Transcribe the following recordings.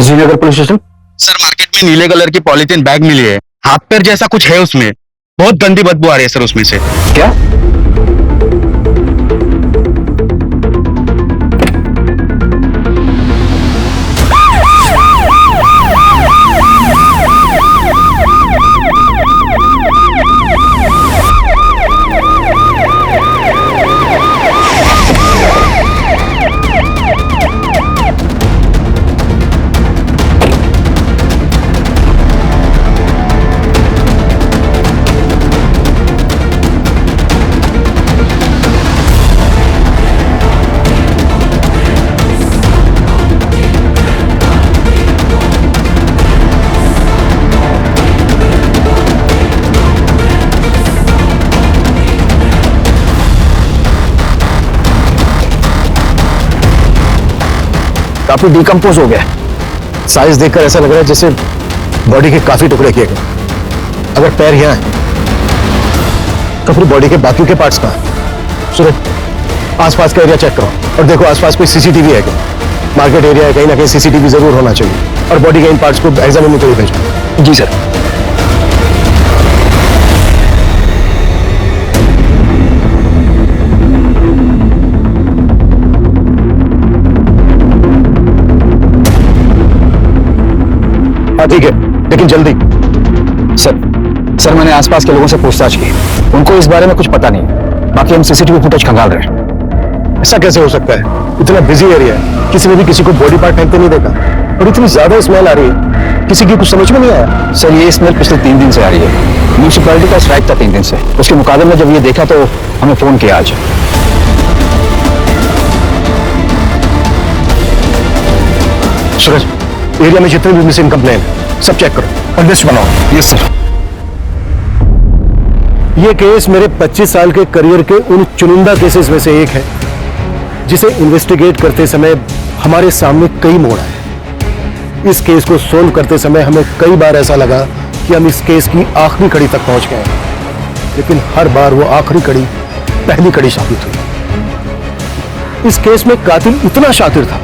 Srinagar police station. Sir market में नीले colour की पॉलीथीन बैग मिली है, हाथ पैर जैसा कुछ है उसमें, बहुत गंदी बदबू आ रही है सर उसमें से। क्या? काफी डिकम्पोज हो गया है। साइज देखकर ऐसा लग रहा है जैसे बॉडी के काफी टुकड़े किए गए। अगर पैर यहाँ है तो फिर बॉडी के बाकी के पार्ट्स कहाँ हैं? सूरज, आसपास का एरिया चेक करो और देखो आसपास कोई सीसीटीवी है क्या। मार्केट एरिया है, कहीं ना कहीं सीसीटीवी जरूर होना चाहिए। और बॉडी के इन पार्ट्स को एग्जामिन के लिए भेजो। जी सर। ठीक है, लेकिन जल्दी। सर मैंने आसपास के लोगों से पूछताछ की, उनको इस बारे में कुछ पता नहीं है। बाकी हम सीसीटीवी फुटेज खंगाल रहे हैं। ऐसा कैसे हो सकता है? इतना बिजी एरिया है, किसी ने भी किसी को बॉडी पार्ट फेंकते नहीं देखा। और इतनी ज्यादा स्मेल आ रही है, किसी की कुछ समझ में नहीं आया। सर ये स्मेल पिछले 3 दिन से आ रही है। म्यूनिसिपैलिटी का स्ट्राइक था 3 दिन से। उसके मुकाबले में जब ये देखा तो हमें फोन किया आज। सूरज, एरिया में जितने भी मिसिंग कंप्लेन सब चेक करो और लिस्ट बनाओ। Yes sir. ये केस मेरे 25 साल के करियर के उन चुनिंदा केसेस में से एक है जिसे इन्वेस्टिगेट करते समय हमारे सामने कई मोड़ आए। इस केस को सोल्व करते समय हमें कई बार ऐसा लगा कि हम इस केस की आखिरी कड़ी तक पहुंच गए, लेकिन हर बार वो आखिरी कड़ी पहली कड़ी साबित हुई। इस केस में कातिल इतना शातिर था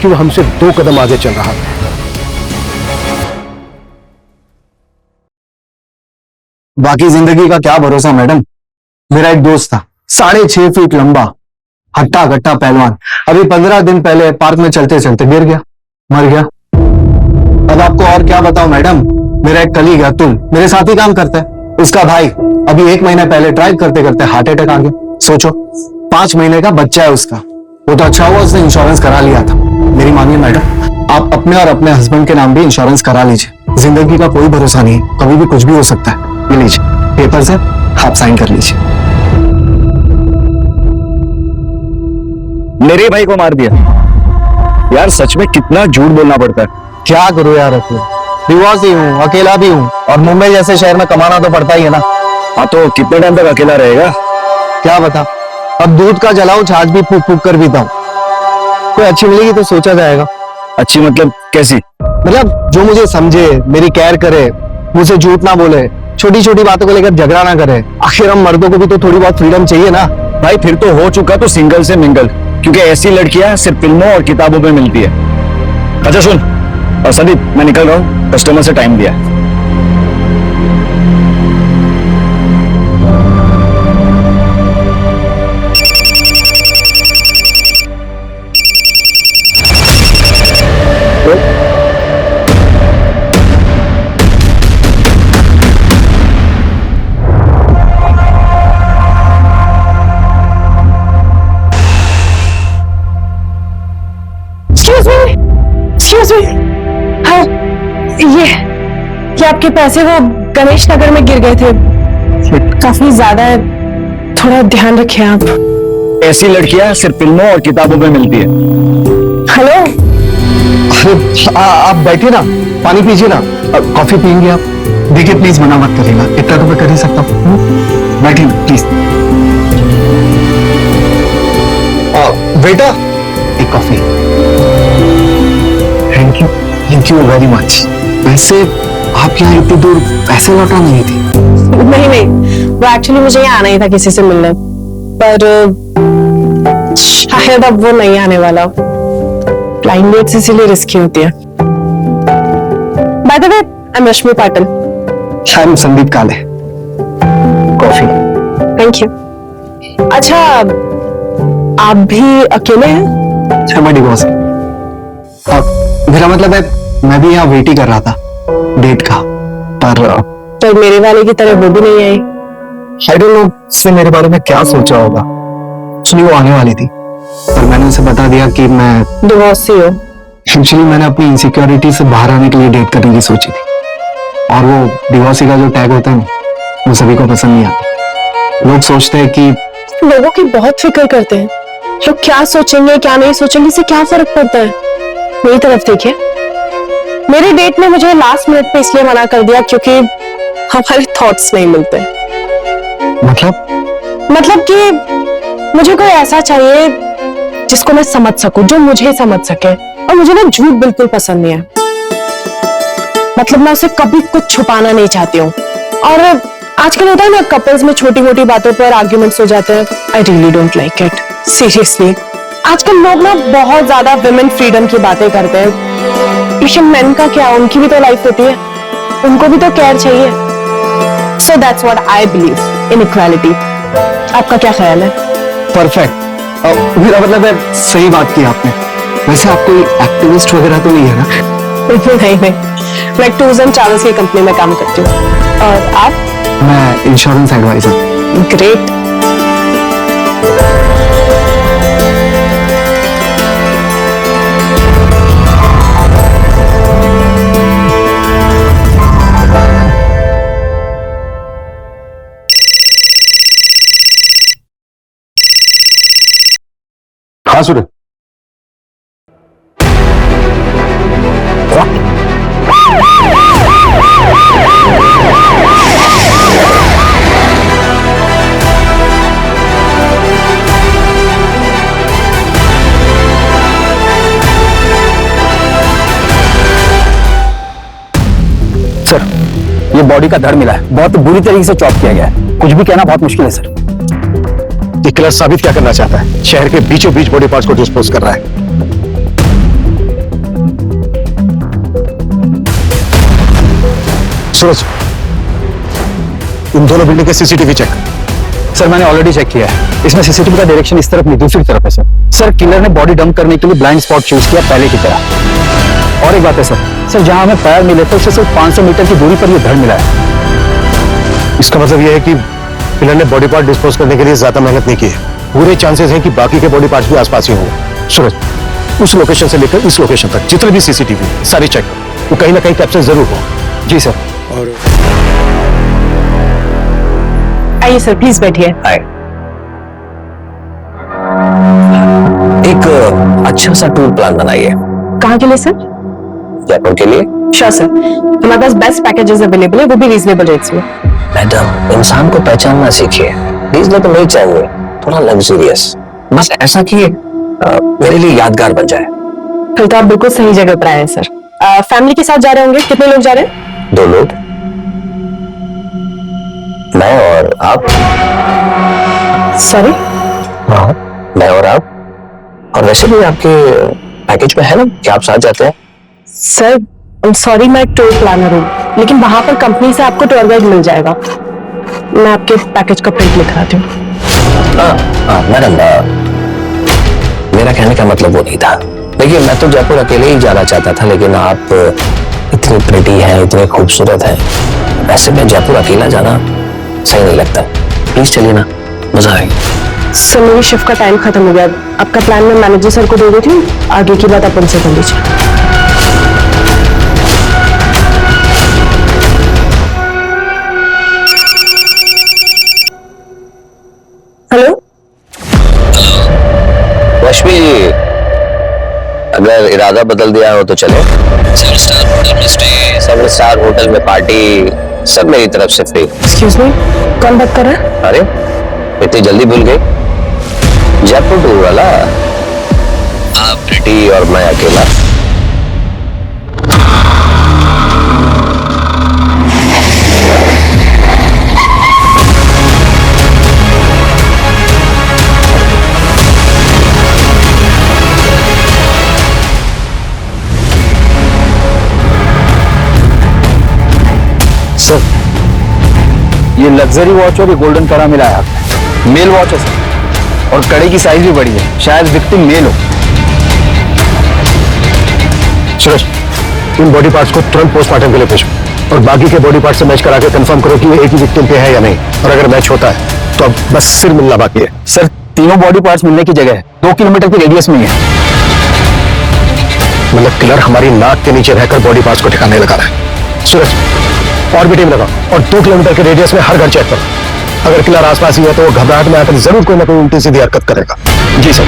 कि वो हमसे 2 कदम आगे चल रहा था। बाकी जिंदगी का क्या भरोसा मैडम। मेरा एक दोस्त था, 6.5 फीट लंबा, हट्टा कट्टा पहलवान। अभी 15 दिन पहले पार्क में चलते चलते गिर गया, मर गया। अब आपको और क्या बताऊं मैडम। मेरा एक कलीग है अतुल, मेरे साथ ही काम करता है। उसका भाई अभी 1 महीने पहले ड्राइव करते करते हार्ट अटैक आ गया। सोचो, 5 महीने का बच्चा है उसका। वो तो अच्छा हुआ उसने इंश्योरेंस करा लिया था। मेरी मानिए मैडम, आप अपने और अपने हस्बैंड के नाम भी इंश्योरेंस करा लीजिए। जिंदगी का कोई भरोसा नहीं है, कभी भी कुछ भी हो सकता है। ये लीजिए पेपर से, आप साइन कर लीजिए। मेरे भाई को मार दिया यार, सच में कितना झूठ बोलना पड़ता है। क्या करूं यार, डिवोर्स ही हूँ, अकेला भी हूँ, और मुंबई जैसे शहर में कमाना तो पड़ता ही है ना। हाँ तो कितने टाइम तक अकेला रहेगा? क्या बता, अब दूध का जलाऊं छाछ भी फूक फूक कर पीता हूँ। कोई अच्छी मिलेगी तो सोचा जाएगा। अच्छी मतलब कैसी? मतलब जो मुझे समझे, मेरी केयर करे, मुझसे झूठ ना बोले, छोटी छोटी बातों को लेकर झगड़ा ना करे। आखिर हम मर्दों को भी तो थोड़ी बहुत फ्रीडम चाहिए ना। भाई फिर तो हो चुका तो सिंगल से मिंगल, क्योंकि ऐसी लड़कियां सिर्फ फिल्मों और किताबों में मिलती है। अच्छा सुन, और संदीप मैं निकल रहा हूँ, कस्टमर से टाइम दिया है। Excuse me. हाँ, ये आपके पैसे वो गणेश नगर में गिर गए थे, काफी ज्यादा है, थोड़ा ध्यान रखें आप। ऐसी लड़कियां सिर्फ फिल्मों और किताबों में मिलती है। हेलो, अरे आप बैठिए ना, पानी पीजिए ना, कॉफी पियेंगे आप? देखिए प्लीज मना मत करिएगा, इतना तो मैं कर ही सकता हूँ। बैठिए ना प्लीज। बेटा एक coffee. Thank you very much. वैसे आप यहाँ इतनी दूर पैसे लौटा नहीं थी? नहीं, वो एक्चुअली मुझे यहाँ आना ही था किसी से मिलने, पर शायद अब वो नहीं आने वाला। फ्लाइंग डेट्स इसीलिए रिस्की होती है। I'm Rashmi Patil. I am Sandeep काले। कॉफी। Thank you. अच्छा, आप भी अकेले हैं? अच्छा, मैं डिवोर्स है। मेरा मतलब है मैं भी यहाँ वेट ही कर रहा था डेट का, पर तो मेरे वाले की तरह वो भी नहीं आई। आई डोंट नो उसने मेरे बारे में क्या सोचा होगा। एक्चुअली वो आने वाली थी, पर मैंने उसे बता दिया कि मैं डिवोर्सी हो। एक्चुअली मैंने अपनी इनसिक्योरिटी से बाहर आने के लिए डेट करने की सोची थी, और वो डिवोर्सी का जो टैग होता है ना, वो सभी को पसंद नहीं आता। लोग सोचते हैं कि लोगों की बहुत फिक्र करते हैं। लोग क्या सोचेंगे क्या नहीं सोचेंगे, इससे क्या फर्क पड़ता है। मेरी तरफ देखिए, मेरे डेट ने मुझे लास्ट मिनट पे इसलिए मना कर दिया क्योंकि हमारे थॉट्स नहीं मिलते। मतलब कि मुझे कोई ऐसा चाहिए जिसको मैं समझ सकूं, जो मुझे समझ सके। और मुझे ना झूठ बिल्कुल पसंद नहीं है। मतलब मैं उसे कभी कुछ छुपाना नहीं चाहती हूँ। और आजकल होता है ना, कपल्स में छोटी मोटी बातों पर आर्ग्यूमेंट्स हो जाते हैं। I really don't like it, seriously. आजकल लोग ना बहुत ज्यादा विमेन फ्रीडम की बातें करते हैं। लेकिन मेन का क्या, उनकी भी तो लाइफ होती है, उनको भी तो केयर चाहिए। So that's what I believe in equality. आपका क्या ख्याल है? परफेक्ट। मेरा मतलब है सही बात की आपने। वैसे आप कोई एक्टिविस्ट वगैरह तो नहीं है ना? नहीं, मैं टूर्स एंड ट्रैवल्स की कंपनी में काम करती हूँ। और आप? मैं इंश्योरेंस एडवाइजर। ग्रेट। हाँ सूरज। सर, ये बॉडी का धड़ मिला है, बहुत बुरी तरीके से चॉप किया गया है। कुछ भी कहना बहुत मुश्किल है सर। ये किलर साबित क्या करना चाहता है? शहर के बीचों बीच बॉडी पार्ट्स को डिस्पोज कर रहा है। सूरज, इन दोनों बिल्डिंग के सीसीटीवी चेक। सर, मैंने ऑलरेडी चेक किया है। इसमें सीसीटीवी का डायरेक्शन इस तरफ नहीं, दूसरी तरफ है सर। सर, किलर ने बॉडी डंप करने के लिए ब्लाइंड स्पॉट चूज किया पहले की तरह। और एक बात है सर, जहां हमें पैर मिले थे उससे सिर्फ 500 मीटर की दूरी पर यह धड़ मिला है। इसका मतलब यह है कि किलर ने बॉडी पार्ट डिस्पोज करने के लिए ज्यादा मेहनत नहीं की है। पूरे चांसेस हैं कि बाकी के बॉडी पार्ट्स भी आसपास ही होंगे। सूरज, उस लोकेशन से लेकर इस लोकेशन तक जितने भी सीसीटीवी सारी चेक, वो कहीं ना कहीं कैप्चर जरूर हो। जी सर। और आइए सर, प्लीज बैठिए। एक अच्छा सा टूर प्लान बनाइए। कहाँ के लिए सर? जयपुर के लिए। श्योर सर, हमारे पास बेस्ट पैकेजेस अवेलेबल है, वो भी रीजनेबल रेट्स में। मैडम, इंसान को पहचानना सीखिए। रीजनेबल नहीं चाहिए, थोड़ा लग्जरियस, बस ऐसा कि मेरे लिए यादगार बन जाए। फिर तो आप बिल्कुल सही जगह पर आए हैं सर। फैमिली के साथ जा रहे होंगे? कितने लोग जा रहे हैं? 2 लोग, मैं और आप। सॉरी? हाँ, मैं और आप। और वैसे भी आपके पैकेज में है ना कि आप साथ जाते हैं। सर सॉरी, मैं टूर प्लानर हूँ, लेकिन वहां पर कंपनी से आपको टूर गाइड मिल जाएगा। मैं आपके पैकेज का प्रिंट लिखवाती हूँ। मैडम, मेरा कहने का मतलब वो नहीं था। देखिए, मैं तो जयपुर अकेले ही जाना चाहता था, लेकिन आप इतनी प्रिटी हैं, इतने खूबसूरत हैं, वैसे में जयपुर अकेला जाना सही नहीं लगता। प्लीज चलिए ना, मजा आएगा। सर, मेरी शिफ्ट का टाइम खत्म हो गया। आपका प्लान मैं मैनेजर सर को दे देती हूँ, आगे की बात आप उनसे कर लीजिए। हेलो रश्मि, अगर इरादा बदल दिया हो तो चले। 7 स्टार होटल में स्टे, 7 स्टार होटल में पार्टी, सब मेरी तरफ से फ्री। एक्सक्यूज मी, कौन बात कर रहा है? अरे, इतनी जल्दी भूल गई? जयपुर टूर वाला, आप प्रिटी और मैं अकेला। ये लग्जरी वॉच और ये गोल्डन कड़ा मिला है आपने। मेल वॉच है सर, और कड़े की साइज भी बड़ी है, शायद विक्टिम मेल हो। सूरज, इन बॉडी पार्ट्स को तुरंत पोस्टमार्टम के लिए भेजो और बाकी के बॉडी पार्ट से मैच करा के कंफर्म करो कि ये एक ही विक्टिम के है या नहीं, और अगर मैच होता है तो अब बस सिर मिलना बाकी है। सर तीनों बॉडी पार्ट्स मिलने की जगह 2 किलोमीटर के रेडियस में ही है। मतलब किलर हमारी नाक के नीचे रहकर बॉडी पार्ट्स को ठिकाने लगा रहा है। सूरज, और भी टीम लगाओ और 2 किलोमीटर के रेडियस में हर घर चेक करो। अगर किलर आसपास ही है तो वो घबराहट में आकर जरूर कोई ना कोई उल्टी सीधी हरकत करेगा। जी सर।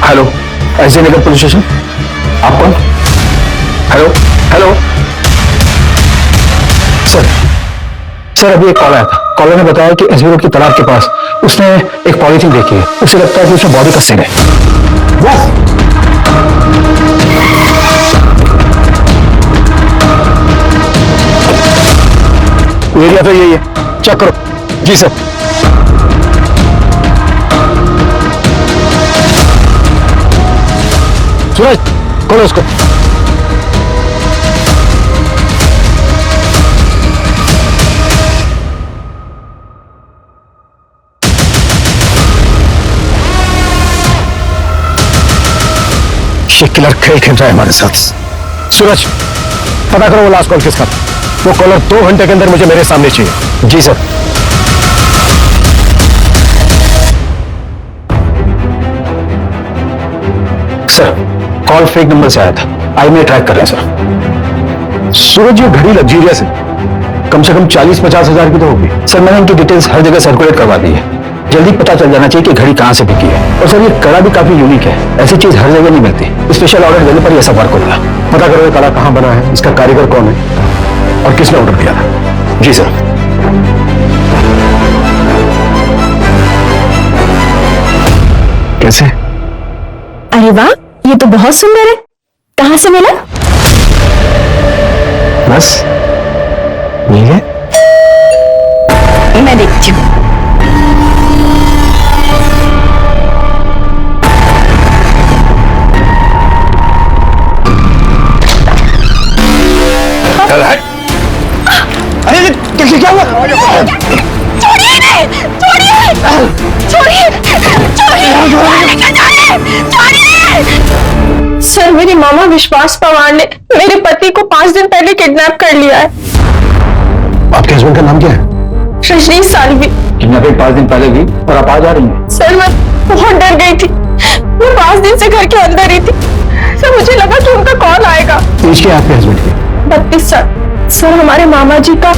हेलो, ऐसे नगर पुलिस स्टेशन। आप कौन? हेलो हेलो सर अभी एक कॉल आया था। कॉलर ने बताया कि एसबी रोड की तालाब के पास उसने एक पॉलीथीन देखी है। उसे लगता है कि उसमें बॉडी कसे गए। एरिया तो यही है, चेक करो। जी सर। सूरज, खोलो उसको। ये किलर खेल खेल रहा है हमारे साथ। सूरज, पता करो वो लास्ट कॉल किसका था। वो कॉलर 2 घंटे के अंदर मुझे मेरे सामने चाहिए। जी sir. Sir call fake number से आया था, आई में ट्रैक कर रहे हैं सर। सूरज, ये घड़ी लग्जरियस है, कम से कम 40-50 हजार की तो होगी। सर मैंने इनकी डिटेल्स हर जगह सर्कुलेट करवा दी है। जल्दी पता चल जाना चाहिए कि घड़ी कहां से बिकी है। और सर ये कड़ा भी काफी यूनिक है, ऐसी चीज हर जगह नहीं मिलती। स्पेशल ऑर्डर देने पर यह सब वर्क होगा। पता करो ये कड़ा कहां बना है, इसका कारीगर कौन है और किसने ऑर्डर दिया था। जी सर। कैसे? अरे वाह, ये तो बहुत सुंदर है। कहां से मिला? बस मिल गया। मैं देखती हूँ। अरे क्या हुआ? सर मेरी मामा विश्वास पवार ने मेरे पति को 5 दिन पहले किडनैप कर लिया है। आपके हस्बैंड का नाम क्या है? रजनीश सालवी। किडनैपिंग 5 दिन पहले हुई और आप आज आ रही हैं। सर मैं बहुत डर गई थी, मैं 5 दिन से घर के अंदर ही थी। सर मुझे लगा कि उनका कॉल आएगा। एज क्या है आपके हस्बैंड की? 32 साल। सर हमारे मामा जी का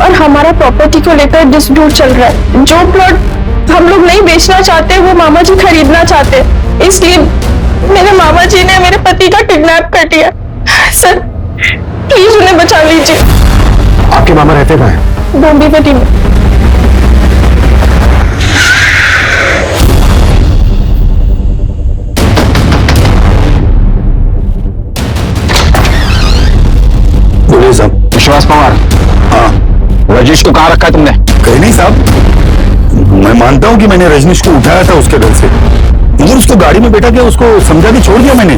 और हमारा प्रॉपर्टी को लेकर डिस्प्यूट चल रहा है। जो प्लॉट हम लोग नहीं बेचना चाहते वो मामा जी खरीदना चाहते हैं, इसलिए मेरे मामा जी ने मेरे पति का किडनैप कर लिया। सर प्लीज उन्हें बचा लीजिए। आपके मामा रहते कहाँ हैं? डोंबिवली में। बोलिए साहब। विश्वास पवार। हाँ। रजनीश को कहाँ रखा है तुमने? कहीं नहीं साहब, मैं मानता हूं कि मैंने रजनीश को उठाया था उसके घर से, मगर उसको गाड़ी में बैठा के उसको समझा के छोड़ दिया मैंने।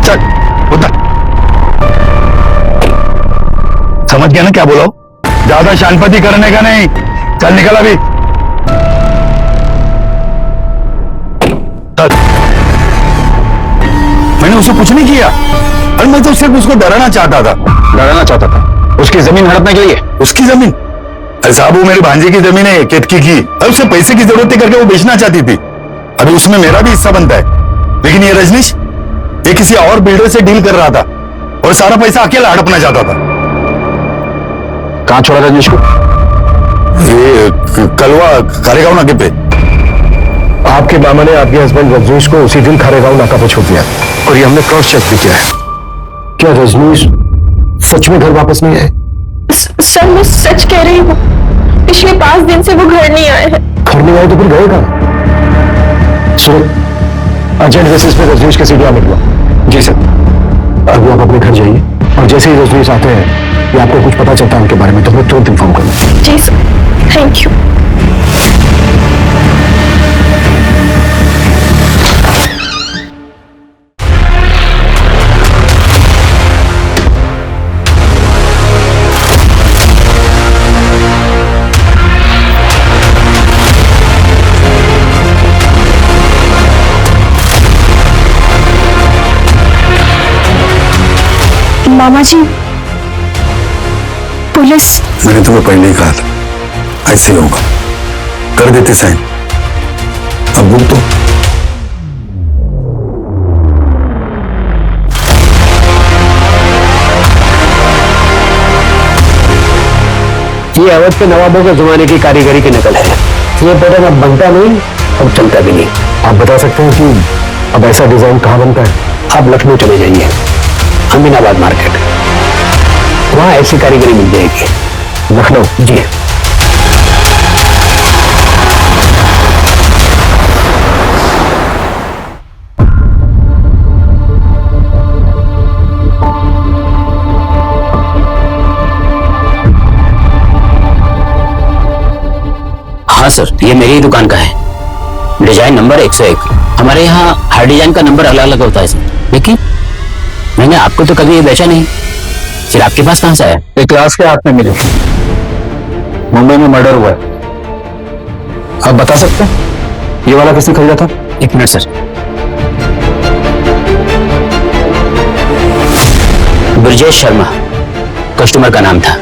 चल उधर। समझ गया ना क्या बोला? ज्यादा शानपति करने का नहीं। चल निकल अभी। चल। मैंने उससे कुछ नहीं किया, और मैं तो सिर्फ उसको डराना चाहता था। लड़ाना चाहता था उसकी जमीन हड़पने के लिए। उसकी जमीन? अरे साहब, वो मेरे भांजे की जमीन है, केतकी की। अब उसे पैसे की जरूरत थी करके वो बेचना चाहती थी। अभी उसमें मेरा भी हिस्सा बनता है। लेकिन ये रजनीश, ये किसी और बिल्डर से डील कर रहा था और सारा पैसा अकेला हड़पना चाहता था। कहां छोड़ा रजनीश को? ये कलवा खारेगांव नाके पे। आपके मामा ने आपके हस्बैंड रजनीश को उसी दिन खारेगांव नाका पर छोड़ दिया और ये हमने क्रॉस चेक भी किया है। क्या रजनीश सच में घर वापस नहीं आए? सर मैं सच कह रही हूँ, पिछले 5 दिन से वो घर नहीं आए हैं। घर नहीं आए तो फिर गए कहां? सुनो, अर्जेंट बेसिस पे रजनीश के सीढ़ियां निकलो। जी सर। अभी आप अपने घर जाइए और जैसे ही रजनीश आते हैं या आपको कुछ पता चलता है उनके बारे में तो हमें तुरंत इन्फॉर्म करना। जी सर, थैंक यू। मामा जी, पुलिस। मैंने तुम्हें पहले ही कहा था ऐसे ही होगा। कर देते साइन। अब बुक तो ये अवध के नवाबों के जमाने की कारीगरी की नकल है। ये पैटर्न अब बनता नहीं, अब चलता भी नहीं। आप बता सकते हैं कि अब ऐसा डिजाइन कहाँ बनता है? आप लखनऊ चले जाइए, अमीनाबाद मार्केट, वहां ऐसी कारीगरी मिल जाएगी। लखनऊ? जी। हाँ सर, ये मेरी ही दुकान का है। Design number 101। हमारे यहाँ हर डिजाइन का नंबर अलग अलग होता है सर, लेकिन मैंने आपको तो कभी ये बेचा नहीं। फिर आपके पास कहां से आया? एक क्लास के हाथ में मिले, मुंबई में मर्डर हुआ है। आप बता सकते हैं ये वाला किसने खरीदा था? एक minute sir. Brajesh Sharma customer का नाम था।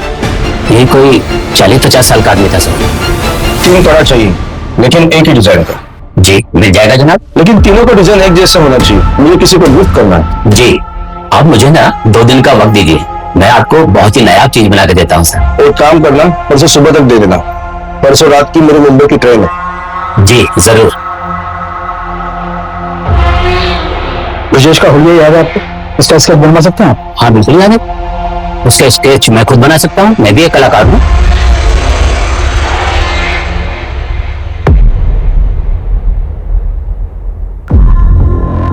यही कोई 40-50 साल का आदमी था सर। 3 तोड़ा चाहिए, लेकिन एक ही डिजाइन का। जी मिल जाएगा जनाब। लेकिन तीनों का डिजाइन एक जैसा होना चाहिए। मुझे किसी को गिफ्ट करना है। जी, आप मुझे ना 2 दिन का वक्त दीजिए, मैं आपको बहुत ही नायाब चीज बना के देता हूँ सर। एक काम करना, परसों सुबह तक दे देना। परसों रात की मेरी मुंबई की ट्रेन है। जी जरूर। ब्रजेश का हुलिया याद है आपको? इसका स्केच बनवा सकते हैं आप? हाँ बिल्कुल याद है। उसका स्केच मैं खुद बना सकता हूँ, मैं भी एक कलाकार हूँ।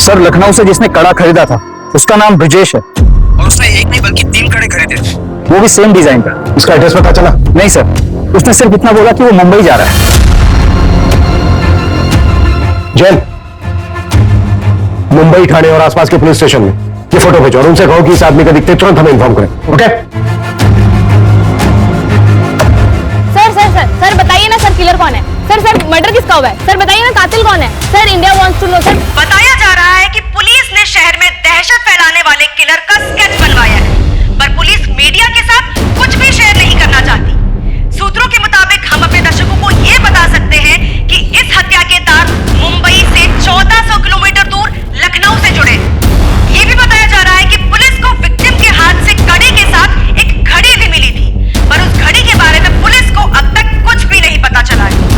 सर, लखनऊ से जिसने कड़ा खरीदा था उसका नाम ब्रजेश है और उसने एक नहीं बल्कि 3 कड़े खरीदे थे। वो भी सेम डिजाइन का। उसका एड्रेस पता चला? नहीं सर, उसने सिर्फ इतना बोला कि वो मुंबई जा रहा है। जैन, मुंबई थाने और आसपास के पुलिस स्टेशन में ये फोटो भेजो और उनसे कहो कि इस आदमी का दिखते तुरंत हमें इन्फॉर्म करें। ओके? सर बताइए ना सर, किलर कौन है? सर मर्डर किसका हुआ है? सर बताइए ना, कातिल कौन है? Sir India wants to know sir. बताया जा रहा है कि पुलिस ने शहर में दहशत फैलाने वाले किलर का स्केच बनवाया है, पर पुलिस मीडिया के साथ कुछ भी शेयर नहीं करना चाहती। सूत्रों के मुताबिक हम अपने दर्शकों को ये बता सकते हैं कि इस हत्या के तार मुंबई से 1400 किलोमीटर दूर लखनऊ से जुड़े। ये भी बताया जा रहा है कि पुलिस को विक्टिम के हाथ से कड़ी के साथ एक घड़ी भी मिली थी, पर उस घड़ी के बारे में पुलिस को अब तक कुछ भी नहीं पता चला है।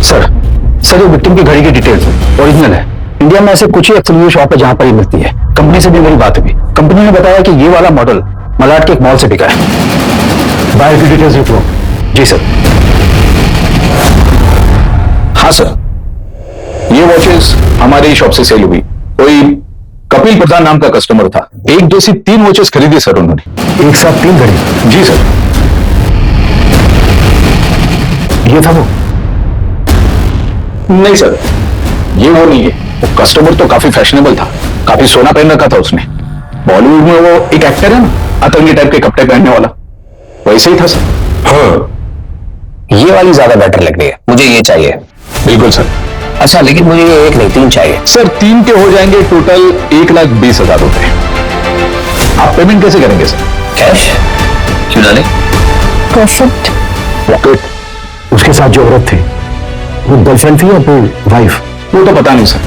सर ये विक्टिम की घड़ी की डिटेल्स है, ओरिजिनल है। इंडिया में ऐसे कुछ ही एक्सक्लूसिव शॉप है जहां पर ये मिलती है। कंपनी से भी मेरी बात हुई, कंपनी ने बताया कि ये वाला मॉडल मलाड के एक मॉल से बिका है। बाहर की डिटेल्स लिख लो। जी सर। हाँ सर, ये वॉचेस हमारी ही शॉप से सेल हुई। कोई कपिल प्रधान नाम का कस्टमर था। एक जैसी 3 वॉचेस खरीदी सर उन्होंने। एक साथ 3 घड़ी? जी सर। ये था वो? नहीं सर, ये वो नहीं है। वो कस्टमर तो काफी फैशनेबल था, काफी सोना पहन रखा था उसने। बॉलीवुड में वो एक एक्टर है ना, आतंकी टाइप के कपड़े पहनने वाला, वैसे ही था सर। हाँ, ये वाली ज्यादा बेटर लग रही है, मुझे ये चाहिए। बिल्कुल सर। अच्छा, लेकिन मुझे ये एक नहीं 3 चाहिए। सर 3 के हो जाएंगे टोटल 1,20,000 रुपए। आप पेमेंट कैसे करेंगे सर? कैश चुरा ले। परफेक्ट। पॉकेट, उसके साथ जो औरत थी वो गर्लफ्रेंड थी या फिर वाइफ? वो तो पता नहीं सर,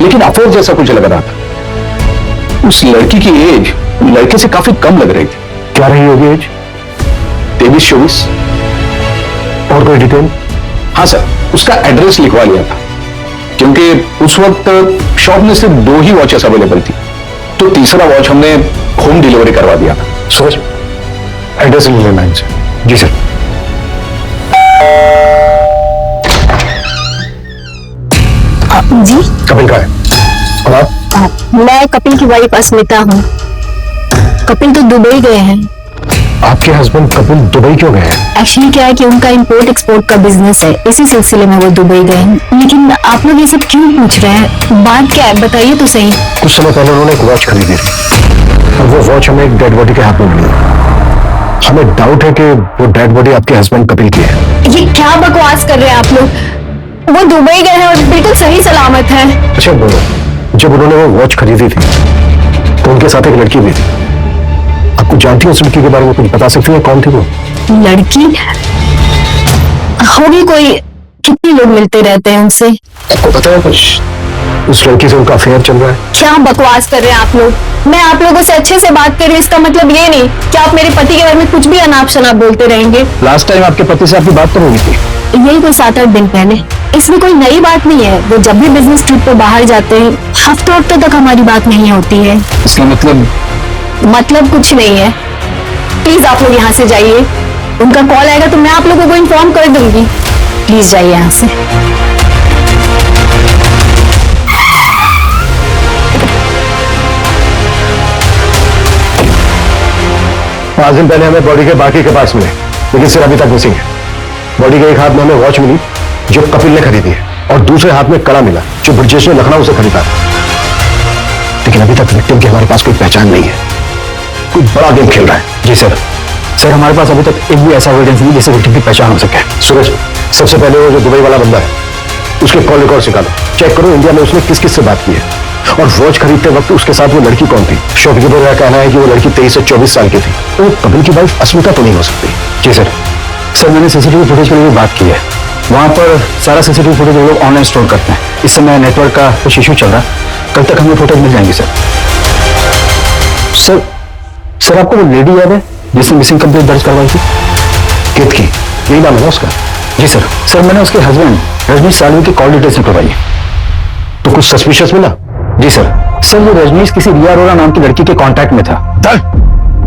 लेकिन अफेयर जैसा कुछ लग रहा था। उस लड़की की एज लड़के से काफी कम लग रही थी। क्या रही होगी एज? 23-24। और कोई डिटेल? हाँ सर, उसका एड्रेस लिखवा लिया था क्योंकि उस वक्त शॉप में सिर्फ 2 ही वॉचेस अवेलेबल थी, तो तीसरा वॉच हमने होम डिलीवरी करवा दिया था। सूरज, एड्रेस ले लेना इनसे। जी सर। जी कपिल का है और आप? मैं कपिल की वाइफ अस्मिता हूँ। कपिल तो दुबई गए हैं। आपके हस्बैंड कपिल दुबई क्यों गए हैं? एक्चुअली क्या है कि उनका इंपोर्ट एक्सपोर्ट का बिजनेस है, इसी सिलसिले में वो दुबई गए हैं। लेकिन आप लोग ये सब क्यों पूछ रहे हैं? बात क्या है बताइए तो सही। कुछ समय पहले उन्होंने एक वॉच खरीदी थी और वो वॉच हमें एक डेड बॉडी के हाथ में मिली। हमें डाउट है कि वो डेड बॉडी आपके हस्बैंड कपिल की है। ये क्या बकवास कर रहे हैं आप लोग? वो दुबई गए हैं और बिल्कुल सही सलामत है। अच्छा बोलो, जब उन्होंने वो वॉच खरीदी थी तो उनके साथ एक लड़की भी थी। आपको जानती है उस लड़की के बारे में कुछ बता सकती है? कौन थी वो लड़की? होगी कोई, कितने लोग मिलते रहते हैं उनसे। आपको पता है कुछ? उस लड़की से उनका अफेयर चल रहा है। क्या बकवास कर रहे हैं आप लोग? मैं आप लोगों से अच्छे से बात कर रही हूँ, इसका मतलब ये नहीं कि आप मेरे पति के बारे में कुछ भी अनाप शनाप बोलते रहेंगे। लास्ट टाइम आपके पति से आपकी बात तो हुई थी? यही कोई 7-8 दिन पहले। इसमें कोई नई बात नहीं है। वो जब भी बिजनेस ट्रिप पे बाहर जाते हैं हफ्तों तक हमारी बात नहीं होती है। इसका मतलब कुछ नहीं है। प्लीज आप लोग यहाँ से जाइए। उनका कॉल आएगा तो मैं आप लोगों को इन्फॉर्म कर दूंगी। प्लीज जाइए यहाँ से। 5 दिन पहले हमें बॉडी के बाकी के पार्ट्स मिले, लेकिन सिर अभी तक मिसिंग है। बॉडी के एक हाथ में हमें वॉच मिली जो कपिल ने खरीदी है और दूसरे हाथ में कड़ा मिला जो ब्रजेश ने लखनऊ से खरीदा था। लेकिन अभी तक विक्टिम की हमारे पास कोई पहचान नहीं है। कोई बड़ा गेम खेल रहा है। जी सर। सर हमारे पास अभी तक एक भी ऐसा एविडेंस नहीं जिससे विक्टिम की पहचान हो सके। सूरज, सबसे पहले वो जो दुबई वाला बंदा है उसके कॉल रिकॉर्ड निकालो, चेक करो इंडिया में उसने किस किस से बात की है और वॉच खरीदते वक्त उसके साथ वो लड़की कौन थी। शॉपकीपर का कहना है कि वो लड़की 23 से 24 साल की थी। वो कपिल की वाइफ अस्मिता तो नहीं हो सकती। जी सर। सर मैंने सीसीटीवी फुटेज के लिए भी बात की है। वहां पर सारा सीसीटीवी फुटेज वो लोग ऑनलाइन स्टोर करते हैं। इस समय नेटवर्क का कुछ इश्यू चल रहा है। कल तक हमें फुटेज मिल जाएंगे सर। सर आपको वो लेडी याद है जिसने मिसिंग कंप्लेंट दर्ज करवाई थी? कित की? यही नाम है ना उसका? जी सर। सर मैंने उसके हस्बैंड रजनीश सालवी की कॉल डिटेल्स निकलवाई। तो कुछ सस्पिशियस मिला? जी सर। सर वो रजनीश किसी रिया अरोड़ा नाम की लड़की के कांटेक्ट में था।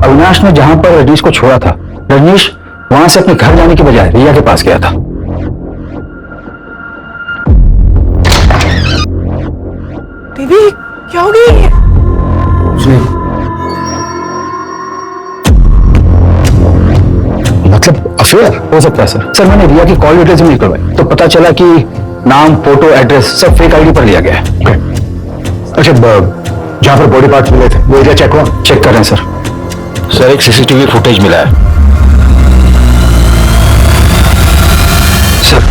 अविनाश ने जहां पर रजनीश को छोड़ा था, रजनीश वहां से अपने घर जाने की बजाय रिया के पास गया था। दीदी क्या हो गई? मतलब अफेयर हो सकता है सर। सर मैंने रिया की कॉल डिटेल्स भी निकलवाई तो पता चला कि नाम, फोटो, एड्रेस सब फेक आईडी पर लिया गया है। अच्छा, जहां पर बॉडी पार्ट्स मिले थे वो एरिया चेक हुआ? चेक कर रहे हैं सर। सर एक सीसीटीवी फुटेज मिला है। सर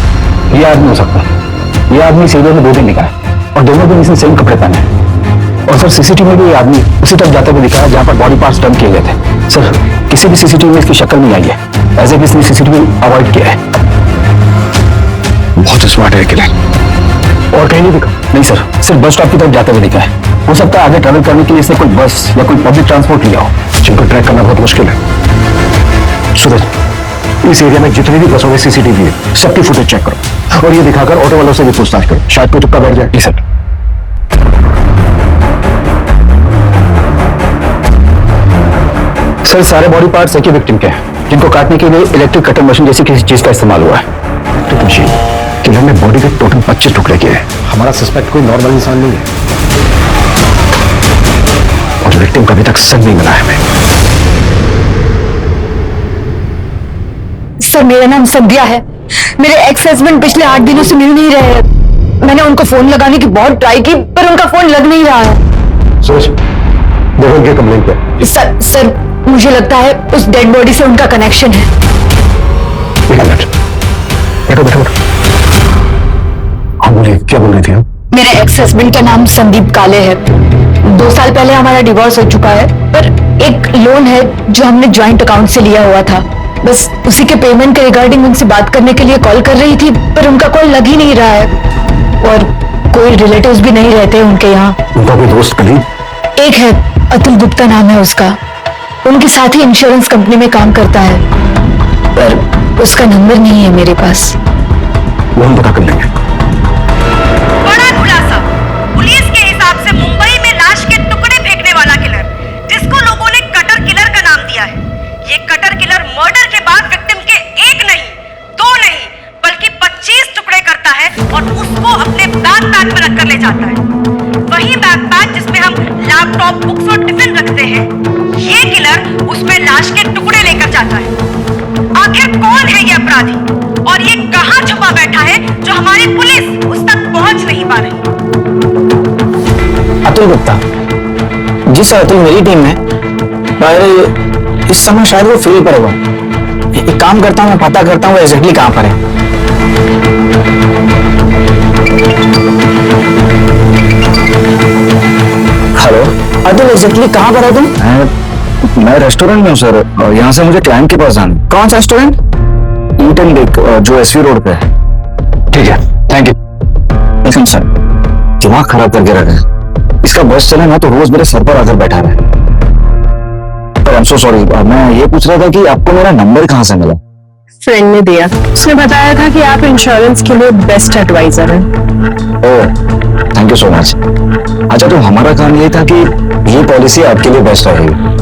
ये आदमी हो सकता है। ये आदमी सीरियल में 2 दिन दिखा है और दोनों दिन इसने सेम कपड़े पहने हैं। और सर सीसीटीवी में भी ये आदमी उसी तरफ जाते हुए दिखा है जहां पर बॉडी पार्ट्स डंप किए गए थे। सर किसी भी सीसीटीवी में इसकी शक्ल नहीं आई है। एज ए इसने सीसीटीवी अवॉइड किया है। बहुत स्मार्ट है किलर। और कहीं नहीं दिखा? नहीं सर, सिर्फ बस स्टॉप की तरफ जाते हुए दिखा है। हो सकता है आगे ट्रैवल करने के लिए इसने कोई बस या कोई पब्लिक ट्रांसपोर्ट लिया हो, जिनको ट्रैक करना बहुत मुश्किल है। सूरज, इस एरिया में जितनी भी बसों में सीसीटीवी है सबकी फुटेज चेक करो और ये दिखाकर ऑटो वालों से भी पूछताछ करो, शायद कोई तुक्का बैठ जाए। जी सर। सर सारे बॉडी पार्ट्स एक ही विक्टिम के हैं जिनको काटने के लिए इलेक्ट्रिक कटर मशीन जैसी किसी चीज का इस्तेमाल हुआ है। Electric machine? किलर ने बॉडी के टोटल 25 टुकड़े किए हैं। हमारा सस्पेक्ट कोई नॉर्मल इंसान नहीं है और विक्टिम का अभी तक संग नहीं मिला है हमें। सर मेरा नाम संध्या है। मेरे एक्स हस्बैंड पिछले 8 दिनों से मिल नहीं रहे हैं। मैंने उनको फोन लगाने की बहुत ट्राई की पर उनका फोन लग नहीं रहा है। सोच, देखो उनके कंप्लेंट पे। सर मुझे लगता है उस डेड बॉडी से उनका कनेक्शन है। एक मिनट, बैठो बैठो। हाँ बोलिए, क्या बोल रही थी आप? मेरे एक्स हस्बैंड का नाम संदीप काले है। 2 साल पहले हमारा डिवोर्स हो चुका है पर एक लोन है जो हमने ज्वाइंट अकाउंट से लिया हुआ था, बस उसी के पेमेंट के रिगार्डिंग उनसे बात करने के लिए कॉल कर रही थी, पर उनका कॉल लग ही नहीं रहा है और कोई रिलेटिव्स भी नहीं रहते उनके यहाँ। उनका कोई दोस्त कलीग? एक है, अतुल गुप्ता नाम है उसका, उनके साथ ही इंश्योरेंस कंपनी में काम करता है, पर उसका नंबर नहीं है मेरे पास। वो हम पता कर लेंगे। बड़ा खुलासा, पुलिस के हिसाब से मुंबई में लाश के टुकड़े फेंकने वाला किलर, जिसको लोगों ने कटर किलर का नाम दिया है, ये कटर किलर मर्डर के बाद विक्टिम के एक नहीं, दो नहीं, बल्कि 25 टुकड़े करता है और उसको अपने बैकपैक में रखकर ले जाता है। वही बैकपैक जिसमें हम लैपटॉप, बुक्स और टिफिन रखते हैं, ये किलर उसमें लाश के टुकड़े लेकर जाता है। आखिर कौन है ये अपराधी और ये कहां छुपा बैठा है जो हमारी पुलिस उस तक पहुंच नहीं पा रही? अतुल गुप्ता जी सर, अतुल मेरी टीम में, पर इस समय शायद वो फील्ड पर होगा। एक काम करता हूँ, मैं पता करता हूँ एग्जैक्टली कहाँ पर है। हेलो अतुल, एग्जैक्टली कहाँ पर है तुम? मैं रेस्टोरेंट में हूँ सर, यहाँ से मुझे क्लाइंट के पास जाना। कौन सा रेस्टोरेंट? ईट एंड बेक, जो एसवी रोड पे है। ठीक है, थैंक यू। Welcome sir. दिमाग खराब करके रखा है, इसका बस चले ना तो रोज मेरे सर पर आकर बैठा रहे। पर आई एम सो सॉरी, मैं ये पूछ रहा था कि आपको मेरा नंबर कहाँ से मिला? फ्रेंड ने दिया, उसने बताया था कि आप इंश्योरेंस के लिए बेस्ट एडवाइजर हैं। ओह, थैंक यू सो मच। अच्छा, तो हमारा काम ये था कि ये पॉलिसी आपके लिए बेस्ट रहेगी।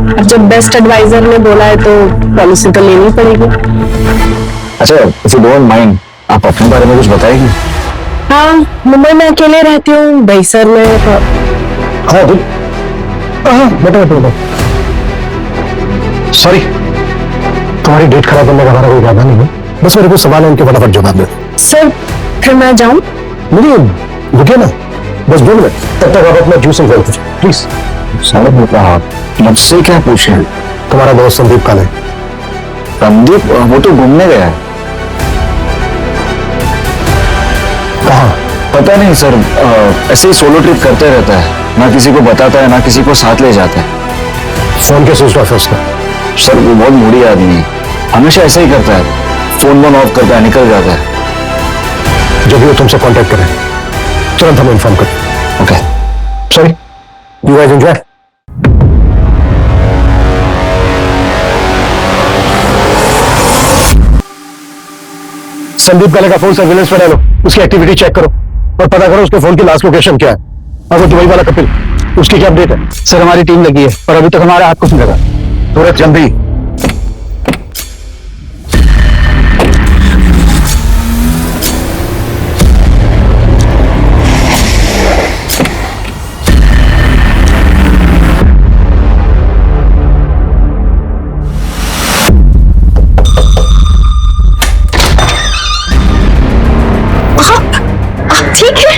अब जब बेस्ट एडवाइजर ने बोला है तो पॉलिसी तो लेनी पड़ेगी। अच्छा, इफ यू डोंट माइंड, आप अपने बारे में कुछ बताएगी? हाँ, मुंबई में अकेले रहती हूँ, दहीसर में। हाँ बेटा, सॉरी, तुम्हारी डेट खराब करने का हमारा कोई इरादा नहीं है, बस मेरे को सवाल है उनके फटाफट जवाब दे। सर फिर मैं जाऊँ? नहीं, रुकिए ना, बस 2 मिनट, तब तक आप अपना जूस एंजॉय कीजिए प्लीज। सर मुझसे क्या पूछे? तुम्हारा दोस्त संदीप काले। संदीप, वो तो घूमने गया है। कहाँ? पता नहीं सर, ऐसे ही सोलो ट्रिप करते रहता है, ना किसी को बताता है ना किसी को साथ ले जाता है। फोन के स्विच ऑफ है उसका। सर वो बहुत मूडी आदमी है, हमेशा ऐसा ही करता है, फोन ऑफ करता है, निकल जाता है। जब भी वो तुमसे कांटेक्ट करें तुरंत हमें इन्फॉर्म करें। Okay, sorry, you guys enjoy. Sandeep काले का फोन सर्विलेंस पर डालो, उसकी एक्टिविटी चेक करो और पता करो उसके फोन की लास्ट लोकेशन क्या है। और वो दुबई वाला कपिल, उसकी क्या अपडेट है? सर हमारी टीम लगी है, पर अभी तक हमारा हाथ कुछ नहीं लगा। तुरंत जल्दी। ठीक है,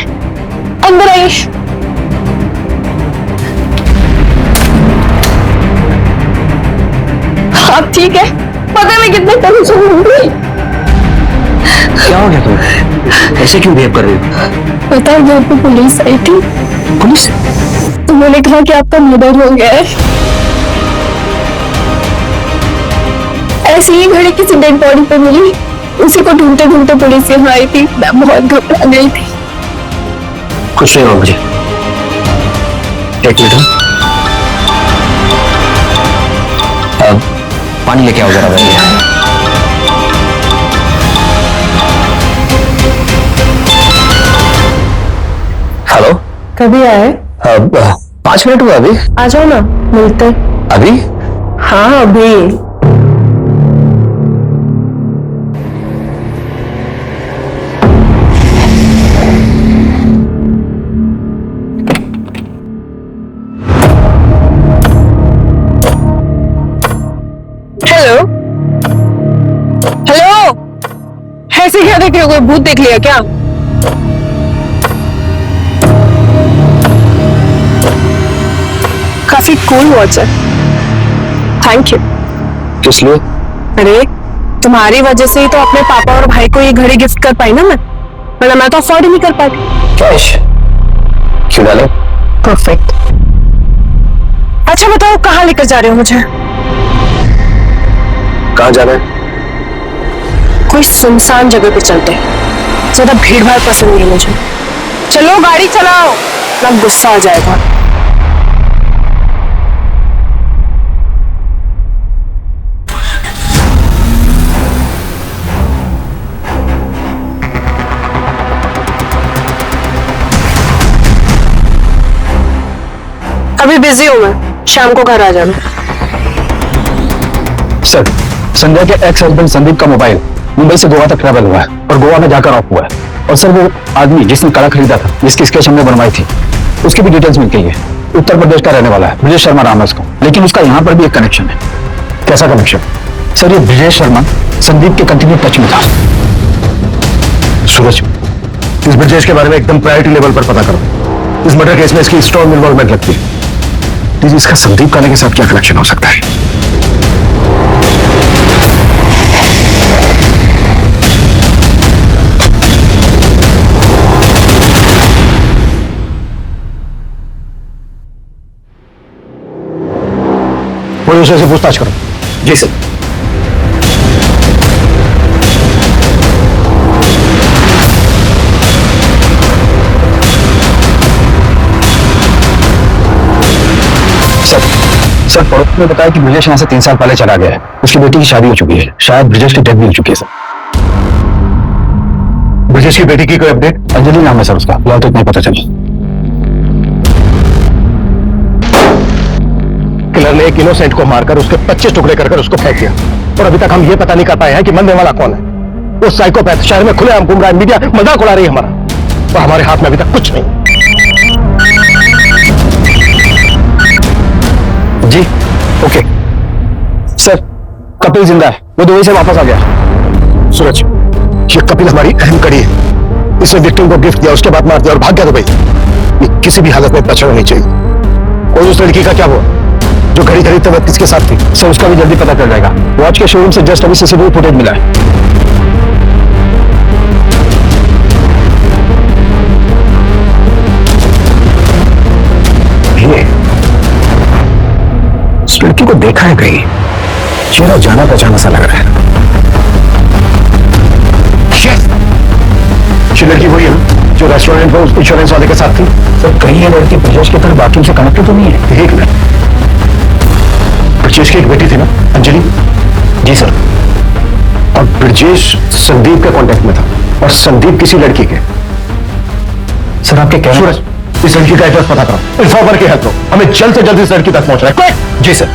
अंदर आइए। आप ठीक है? पता मैं कितने टेंशन में गई। क्या हो गया तुम? ऐसे क्यों बिहेव कर रही हो? पता है घर पे पुलिस आई थी। पुलिस? उन्होंने कहा कि आपका मर्डर हो गया है। ऐसी ही घड़ी किसी डेड बॉडी पे मिली, उसी को ढूंढते ढूंढते पुलिस यहाँ आई थी। मैं बहुत घबरा गई थी। कुछ नहीं हुआ मुझे। एक मिनट, अब पानी लेके आओ जरा। हेलो, कभी आए? अब 5 मिनट हुआ अभी। आ जाओ ना, मिलते। अभी? हाँ अभी। हेलो हेलो, ऐसे क्या देख रहे हो? कोई भूत देख लिया क्या? काफी कूल वॉच है, थैंक यू। किस लिए? अरे तुम्हारी वजह से ही तो अपने पापा और भाई को ये घड़ी गिफ्ट कर पाई ना मैं, वरना मैं तो अफोर्ड ही नहीं कर पाती। कैश क्यों डाले? परफेक्ट। अच्छा बताओ कहाँ लेकर जा रहे हो मुझे? कहाँ जाना है? कोई सुनसान जगह पे चलते हैं, ज्यादा भीड़ भाड़ पसंद नहीं है मुझे। चलो गाड़ी चलाओ, ना गुस्सा आ जाएगा। अभी बिजी हूं मैं, शाम को घर आ जाना। सर, संध्या के एक्स हस्बैंड संदीप का मोबाइल मुंबई से गोवा तक ट्रैवल हुआ है और गोवा में जाकर ऑफ हुआ है। और सर वो आदमी जिसने कड़ा खरीदा था, जिसकी स्केच हमने बनवाई थी, उसकी भी डिटेल्स मिल गई है। उत्तर प्रदेश का रहने वाला है, ब्रिजेश शर्मा नाम है उसका, लेकिन उसका यहाँ पर भी एक कनेक्शन है। कैसा कनेक्शन? सर ये ब्रिजेश शर्मा संदीप के कंटिन्यू टच में था। सूरज, इस ब्रिजेश के बारे में एकदम प्रायोरिटी लेवल पर पता करो। इस मर्डर केस में इसकी स्ट्रॉन्ग इन्वॉल्वमेंट लगती है। प्लीज इसका संदीप काले के साथ क्या कनेक्शन हो सकता है? पुलिस से पूछताछ करो। जी सर। सर पड़ोस ने बताया कि ब्रिजेश यहाँ से 3 साल पहले चला गया है। उसकी बेटी की शादी हो चुकी है, शायद ब्रिजेश की डेथ भी हो चुकी है सर। ब्रिजेश की बेटी की कोई अपडेट? अंजलि नाम है सर उसका, फिलहाल तो इतना ही पता चला। किलर ने एक इनोसेंट को मारकर उसके 25 टुकड़े कर उसको फेंक दिया और अभी तक हम ये पता नहीं कर पाए हैं कि मरने वाला कौन है। वो साइकोपैथ शहर में खुलेआम घूम रहा है, मीडिया मजाक उड़ा रही है हमारा, और हमारे हाथ में अभी तक कुछ नहीं। जी ओके सर, कपिल जिंदा है, वो दुबई से वापस आ गया। सूरज, ये कपिल हमारी अहम कड़ी है। इसने विक्टिम को गिफ्ट दिया, उसके बाद मार दिया और भाग गया दुबई। ये किसी भी हालत में बचना नहीं चाहिए। और उस लड़की का क्या हुआ जो घड़ी खरीदते वक्त किसके साथ थी? सर उसका भी जल्दी पता चल जाएगा। वॉच के शोरूम से जस्ट अभी सीसीटीवी फुटेज मिला है। इस लड़की को देखा है कहीं, चेहरा जाना पहचाना सा लग रहा है। ये लड़की वही है ना जो रेस्टोरेंट में उस इंश्योरेंस वाले के साथ थी? सर कहीं ये लड़की ब्रिजेश की तरह बाकी से कनेक्टेड तो नहीं है? एक मिनट, ब्रिजेश की एक बेटी थी ना, अंजलि? जी सर। और ब्रिजेश संदीप के कांटेक्ट में था और संदीप किसी लड़की के। सर आपके क्या? सूरज, इस लड़की का एड्रेस पता करो, इन्फॉर्मर की हेल्प लो, हमें जल्द से जल्द इस लड़की तक पहुंचना है। जी सर।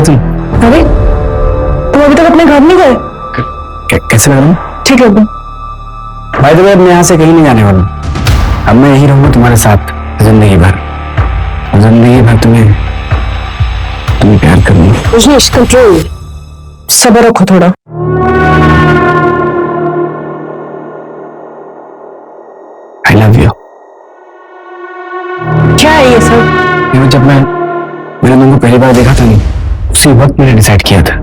तुम? अरे तुम अभी तक अपने घर नहीं गए? कैसे लग रहा हूँ? ठीक है भाई तो मैं यहाँ से कहीं नहीं जाने वाला हूँ। अब मैं यही रहूंगा तुम्हारे साथ जिंदगी भर। जिंदगी भर तुम्हें प्यार करूंगा। मुझे कंट्रोल, सब्र रखो थोड़ा। I love you. क्या है ये सब? जब मैंने तुमको पहली बार देखा था नहीं, उसी वक्त मैंने डिसाइड किया था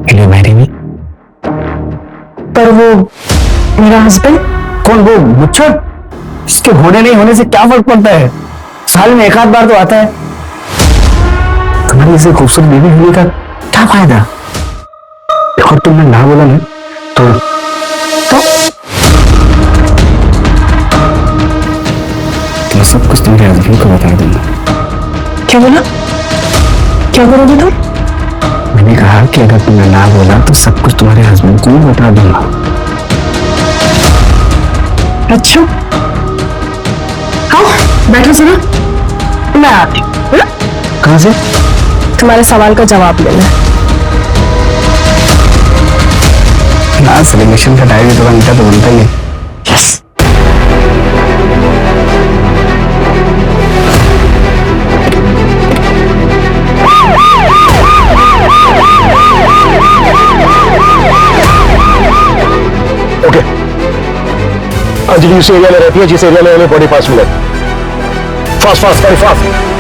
कि मैरी नहीं। पर वो मेरा हस्बैंड? कौन? वो मुच्छर? इसके होने नहीं होने से क्या फर्क पड़ता है? साल में एक आध बार तो आता है। तुम्हारी इसे खूबसूरत बीवी होने का क्या फायदा? और तुमने ना बोला ना तो मैं सब कुछ तुम्हारे हस्बैंड को बता दूंगा। क्या बोला? क्या करोगे तुम? मैंने कहा कि अगर तुमने ना बोला तो सब कुछ तुम्हारे हस्बैंड को मैं बता दूंगा। अच्छा आओ बैठो सुनो, मैं आती हूँ। कहाँ से? तुम्हारे सवाल का जवाब लेना है। ना सेलिब्रेशन का डायरी तो बनता ही है। यस। ओके, अंजलि उस एरिया में रहती है जिस एरिया में हमें बॉडी पार्ट्स मिले। Fast fast very fast.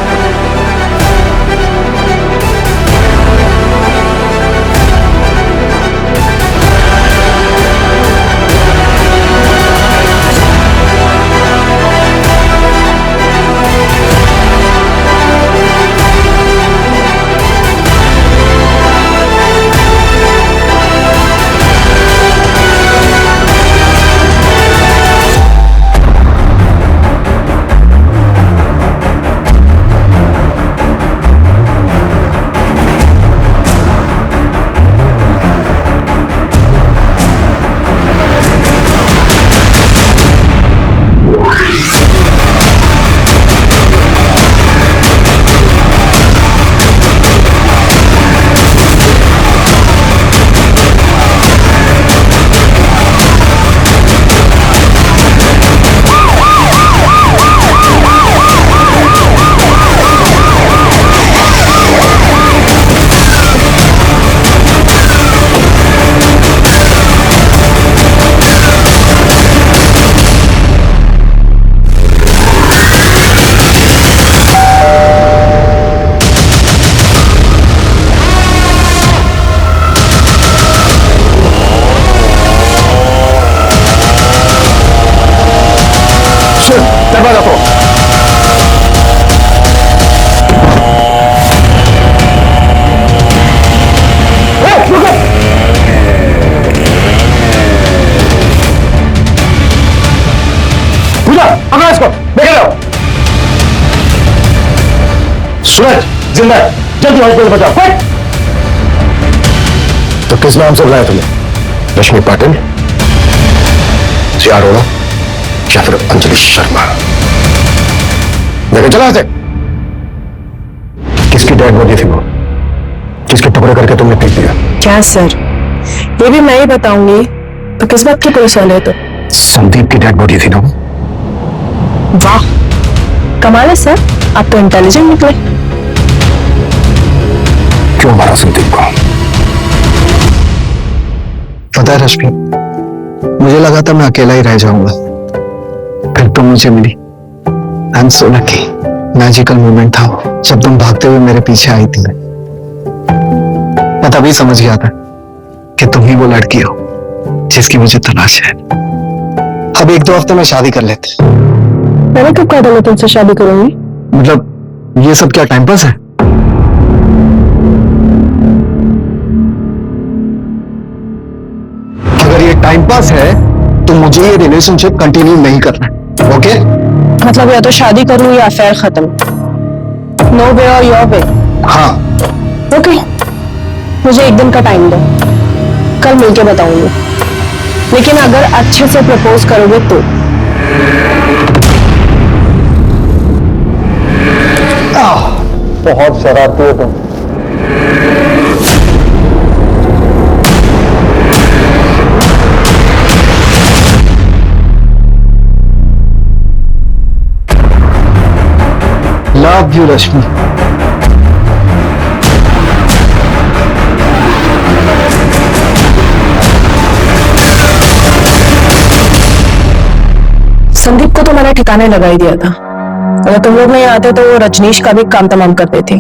दरवाजा खोलो। पूजा, पकड़ो इसको, देखे लो। सूरज जिंदा है, जल्दी हॉस्पिटल बचाओ। तो किस नाम से बुलाया तुम्हें? रश्मि पाटिल, सियार होना या फिर अंजलि शर्मा? लेकिन चला से किसकी डेड बॉडी थी वो, जिसके टुकड़े करके तुमने फेंक दिया? क्या सर, ये भी मैं ही बताऊंगी तो किस बात की पुलिस वाले? तो संदीप की डेड बॉडी थी ना? वाह, कमाल है सर, आप तो इंटेलिजेंट निकले। क्यों मारा संदीप को? पता है रश्मि, मुझे लगा था मैं अकेला ही रह जाऊंगा, फिर तुम मुझे मिली। I am so lucky. Magical moment था जब तुम भागते हुए मेरे पीछे आई थी। मैं तभी समझ गया था कि तुम ही वो लड़की हो जिसकी मुझे तलाश है। अब 1-2 हफ्ते में शादी कर लेते। मैंने कब कहा था मैं तुमसे शादी करूंगी? मतलब ये सब क्या टाइम पास है? अगर ये टाइम पास है तो मुझे ये रिलेशनशिप कंटिन्यू नहीं करना है। ओके? मतलब या तो शादी करूं या अफेयर खत्म। नो वे और योर वे। हाँ। ओके, मुझे 1 दिन का टाइम दो, कल मिलके बताऊंगी। लेकिन अगर अच्छे से प्रपोज करोगे तो। बहुत शरारती हो तुम। लव यू रश्मि। संदीप को तो मैंने ठिकाने लगा ही दिया था। अगर तुम लोग नहीं आते तो वो रजनीश का भी काम तमाम कर देती।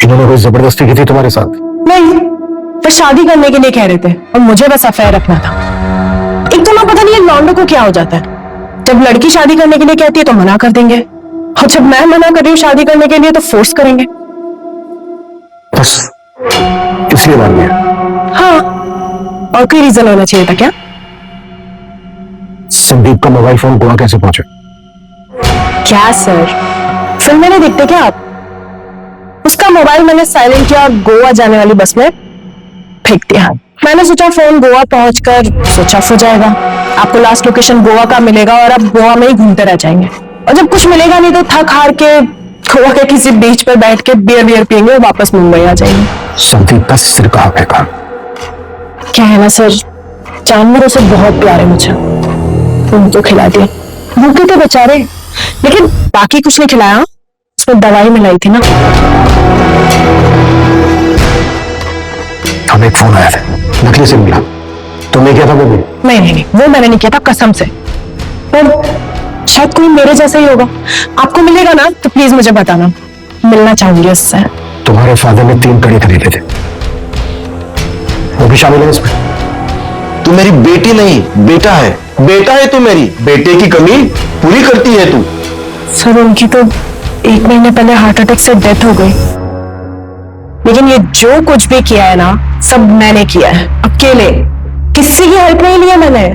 इन्होंने कोई जबरदस्ती की थी तुम्हारे साथ? नहीं, पर शादी करने के लिए कह रहे थे और मुझे बस अफेयर रखना था। एक तो ना पता नहीं लौंडों को क्या हो जाता है, जब लड़की शादी करने के लिए कहती है तो मना कर देंगे, और जब मैं मना कर रही हूँ शादी करने के लिए तो फोर्स करेंगे। बस इसलिए मान गया? हाँ, और कोई रीजन होना चाहिए था क्या? संदीप का मोबाइल फोन गोवा कैसे पहुंचा? क्या सर, फिल्में नहीं देखते क्या आप? उसका मोबाइल मैंने साइलेंट किया और गोवा जाने वाली बस में फेंक दिया। मैंने सोचा फोन गोवा पहुंचकर स्विच ऑफ हो जाएगा, आपको लास्ट लोकेशन गोवा का मिलेगा और आप गोवा में ही घूमते रह जाएंगे, और जब कुछ मिलेगा नहीं तो थक हार के गोवा के किसी बीच पर बैठ के बियर पियेंगे और वापस मुंबई आ जाएंगे। संदीप का सिर कहाँ फेंका? क्या है ना सर, जानवरों से बहुत प्यार है मुझे, उनको खिला दिया। भूखे थे बेचारे, लेकिन बाकी कुछ नहीं खिलाया, उसमें दवाई मिलाई थी ना। हमें एक फोन आया था, नकली से मिला। तुमने किया था वो भी? नहीं, वो मैंने नहीं किया था, कसम से। पर शायद कोई मेरे जैसा ही होगा। आपको मिलेगा ना तो प्लीज मुझे बताना, मिलना चाहूंगी उससे। तुम्हारे फादर ने 3 कड़े खरीदे थे, वो भी शामिल है इसमें? तू मेरी बेटी नहीं, बेटा है। बेटा है तू मेरी, बेटे की कमी पूरी करती है तू। सर उनकी तो 1 महीने पहले हार्ट अटैक से डेथ हो गई, लेकिन ये जो कुछ भी किया है ना, सब मैंने किया है, अकेले, किसी की हेल्प नहीं लिया मैंने।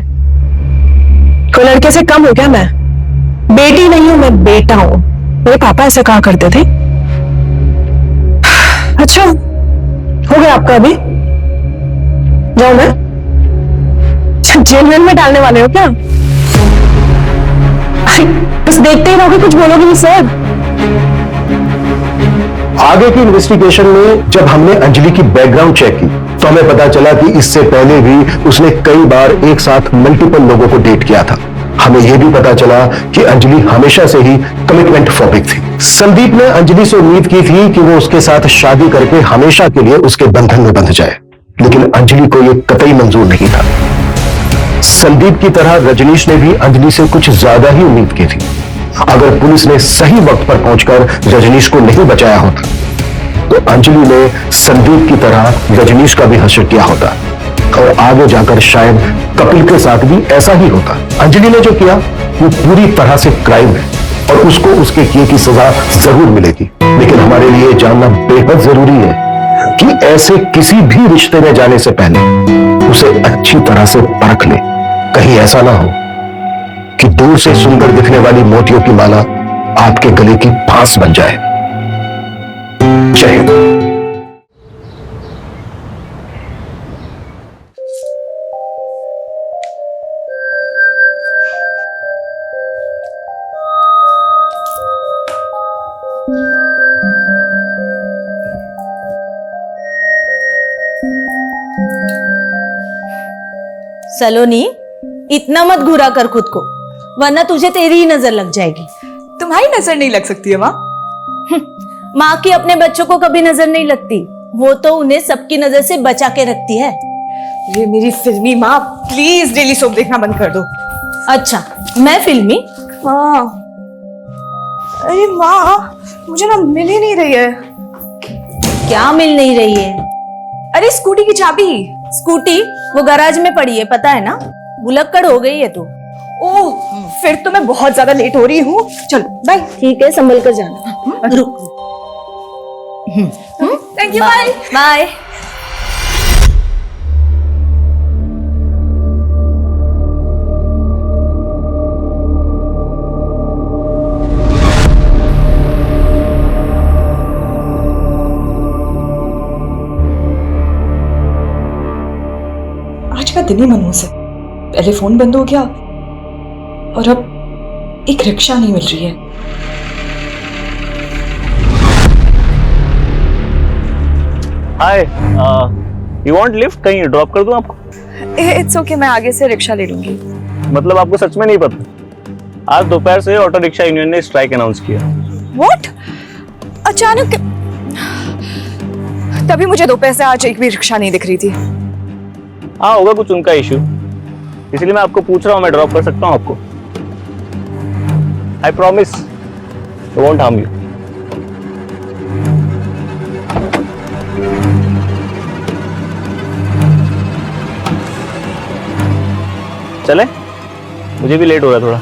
कोई लड़के से कम हो गया मैं? बेटी नहीं हूं मैं, बेटा हूं। मेरे पापा ऐसे कहा करते थे। अच्छा, हो गया आपका अभी? जाओ मैं जेल में डालने वाले हो क्या? बस देखते ही रहोगे, कुछ बोलोगे नहीं सर? आगे की इन्वेस्टिगेशन में जब हमने अंजलि की बैकग्राउंड चेक की तो हमें पता चला कि इससे पहले भी उसने कई बार एक साथ मल्टीपल लोगों को डेट किया था। हमें यह भी पता चला कि अंजलि हमेशा से ही कमिटमेंट फोबिक थी। संदीप ने अंजलि से उम्मीद की थी कि वो उसके साथ शादी करके हमेशा के लिए उसके बंधन में बंध जाए, लेकिन अंजलि को यह कतई मंजूर नहीं था। संदीप की तरह रजनीश ने भी अंजलि से कुछ ज्यादा ही उम्मीद की थी। अगर पुलिस ने सही वक्त पर पहुंचकर रजनीश को नहीं बचाया होता तो अंजलि ने संदीप की तरह रजनीश का भी हश्र किया होता और आगे जाकर शायद कपिल के साथ भी ऐसा ही होता। अंजलि ने जो किया वो पूरी तरह से क्राइम है और उसको उसके किए की सजा जरूर मिलेगी, लेकिन हमारे लिए जानना बेहद जरूरी है कि ऐसे किसी भी रिश्ते में जाने से पहले उसे अच्छी तरह से परख ले। कहीं ऐसा ना हो कि दूर से सुंदर दिखने वाली मोतियों की माला आपके गले की फांस बन जाए। जय हिंद। सलोनी, इतना मत घुरा कर खुद को, वरना तुझे तेरी ही नजर लग जाएगी। तुम्हारी नजर नहीं लग सकती है माँ? माँ की अपने बच्चों को कभी नजर नहीं लगती, वो तो उन्हें सबकी नजर से बचा के रखती है। ये मेरी फिल्मी माँ, प्लीज डेली सोप देखना बंद कर दो। अच्छा, मैं फिल्मी? हाँ। अरे माँ, मुझे ना मिल ही नहीं रही है। क्या मिल नहीं रही है? अरे स्कूटी की चाबी। स्कूटी वो गैराज में पड़ी है, पता है ना? भुलक्कड़ हो गई है तू। ओह, फिर तो मैं बहुत ज्यादा लेट हो रही हूँ। चलो बाय। ठीक है, संभल कर जाना। रुक। Thank you, bye bye. आज का दिन ही मनहूस है। पहले फोन बंद हो गया और अब एक रिक्शा नहीं मिल रही है। हाय, यू वांट लिफ्ट? कहीं ड्रॉप कर दूं आपको? इट्स ओके, मैं आगे से रिक्शा ले लूंगी। मतलब आपको सच में नहीं पता? आज दोपहर से ऑटो रिक्शा यूनियन ने स्ट्राइक अनाउंस किया। व्हाट? अचानक? तभी मुझे दोपहर से आज एक भी रिक्शा नहीं दिख रही थी। हाँ, होगा कुछ उनका इशू, इसलिए मैं आपको पूछ रहा हूँ। मैं ड्रॉप कर सकता हूँ आपको? I promise I won't harm you. चले, मुझे भी लेट हो रहा है थोड़ा।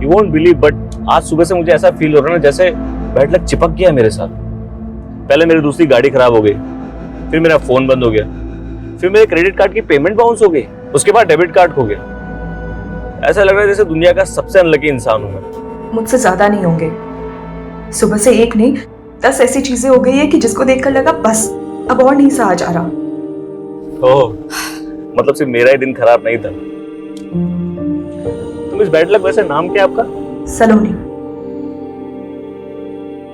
You won't believe, but आज सुबह से मुझे ऐसा फील हो रहा है ना जैसे बैड लक चिपक गया मेरे साथ। पहले मेरी दूसरी गाड़ी खराब हो गई, फिर मेरा फोन बंद हो गया, फिर मेरे क्रेडिट कार्ड की पेमेंट बाउंस हो गई, उसके बाद डेबिट कार्ड खो गया। ऐसा लग रहा है जैसे दुनिया का सबसे अनलकी इंसान हूं मैं। मुझसे ज्यादा नहीं होंगे। सुबह से एक नहीं 10 ऐसी चीजें हो गई है कि जिसको देखकर लगा बस अब और नहीं सहा जा रहा। ओह, मतलब सिर्फ मेरा ही दिन खराब नहीं था। तुम इस बैड लक, वैसे नाम क्या है आपका? सलोनी।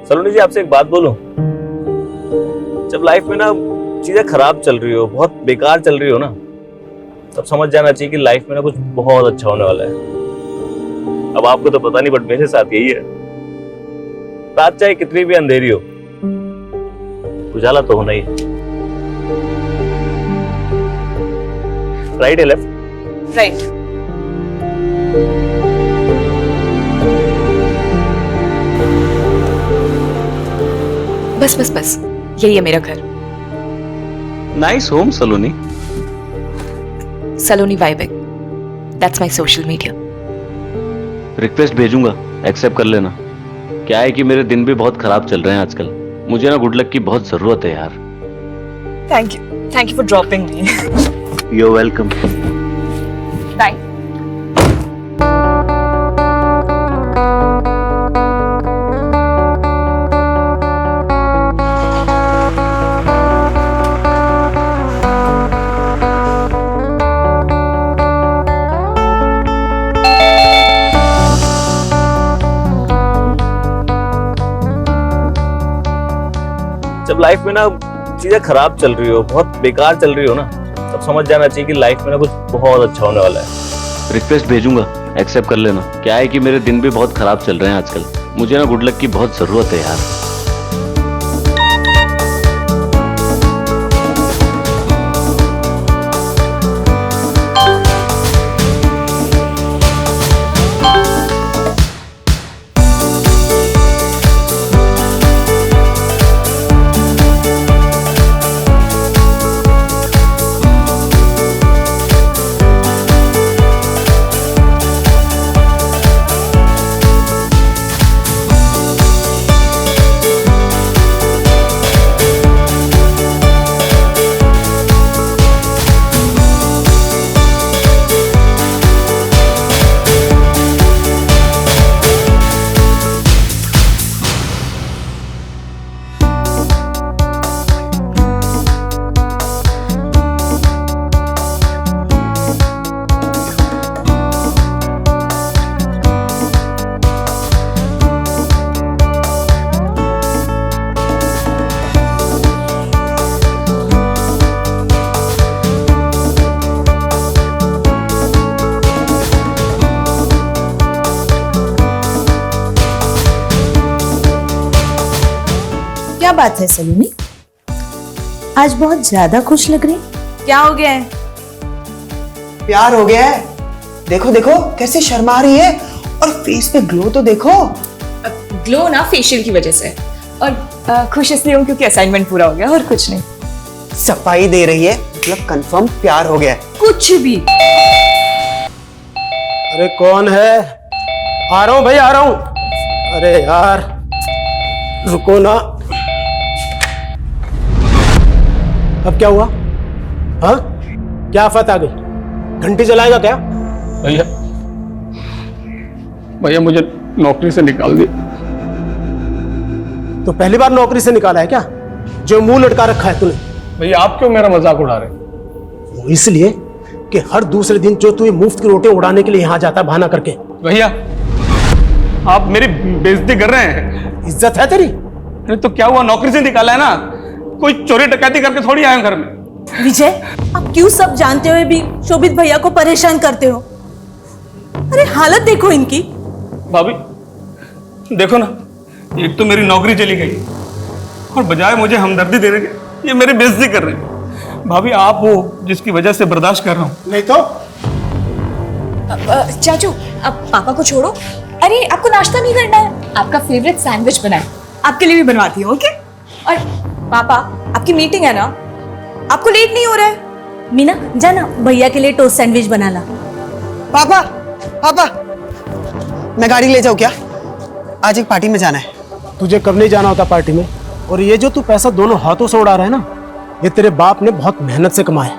सलोनी जी, आपसे एक बात बोलूं? जब लाइफ में ना चीजें खराब चल रही हो, बहुत बेकार चल रही हो ना, तब समझ जाना चाहिए कि लाइफ में ना कुछ बहुत अच्छा होने वाला है। अब आपको तो पता नहीं, बट मेरे साथ यही है। रात चाहे कितनी भी अंधेरी हो, उजाला तो होना ही है। राइट या लेफ्ट? राइट। बस बस बस, यही है मेरा घर। Nice home Saloni. सलोनी वाइबेक, that's my social media. Request भेजूंगा, एक्सेप्ट कर लेना। क्या है कि मेरे दिन भी बहुत खराब चल रहे हैं आजकल। मुझे ना गुड लक की बहुत जरूरत है यार। Thank you for dropping me. You are welcome. Bye. जब लाइफ में ना चीजें खराब चल रही हो, बहुत बेकार चल रही हो ना, तब समझ जाना चाहिए कि लाइफ में ना कुछ बहुत अच्छा होने वाला है। रिक्वेस्ट भेजूंगा, एक्सेप्ट कर लेना। क्या है कि मेरे दिन भी बहुत खराब चल रहे हैं आजकल। मुझे ना गुड लक की बहुत जरूरत है यार। क्या बात है सलोनी, आज बहुत ज्यादा खुश लग रही। क्या हो गया है? प्यार हो गया है। देखो देखो कैसे शर्मा रही है, और फेस पे ग्लो तो देखो। ग्लो ना फेशियल की वजह से, और खुश इसलिए हूँ क्योंकि असाइनमेंट पूरा हो गया, और कुछ नहीं। सफाई दे रही है, मतलब कंफर्म प्यार हो गया है। कुछ भी। अरे कौन है? आ रहा हूं भाई, आ रहा हूं। अरे यार रुको ना। अब क्या हुआ? हाँ, क्या आफत आ गई? घंटी जलाएगा क्या? भैया मुझे नौकरी से निकाल दिया। तो पहली बार नौकरी से निकाला है क्या, जो मुंह लटका रखा है तूने? भैया आप क्यों मेरा मजाक उड़ा रहे? वो इसलिए कि हर दूसरे दिन जो तू मुफ्त की रोटियां उड़ाने के लिए यहां जाता है बहाना करके। भैया आप मेरी बेइज्जती कर रहे हैं। इज्जत है तेरी? अरे तो क्या हुआ, नौकरी से निकाला है ना, कोई चोरी डकैती करके थोड़ी आया घर में। विजय, आप क्यों सब जानते हुए भी शोभित भैया को परेशान करते हो? अरे हालत देखो इनकी। भाभी देखो ना, एक तो मेरी नौकरी चली गई, और बजाय मुझे हमदर्दी देने के ये मेरी बेइज्जती कर रहे हैं। भाभी आप हो जिसकी वजह से बर्दाश्त कर रहा हूँ। नहीं तो चाचू, अब पापा को छोड़ो। अरे आपको नाश्ता नहीं करना है? आपका फेवरेट सैंडविच बनाए, आपके लिए भी बनवाती हूँ। ओके? और पापा, आपकी मीटिंग है ना, आपको लेट नहीं हो रहा है? मीना जाना भैया के लिए टोस्ट सैंडविच बना ला। पापा पापा, मैं गाड़ी ले जाऊँ क्या? आज एक पार्टी में जाना है। तुझे कब नहीं जाना होता पार्टी में? और ये जो तू पैसा दोनों हाथों से उड़ा रहा है ना, ये तेरे बाप ने बहुत मेहनत से कमाया,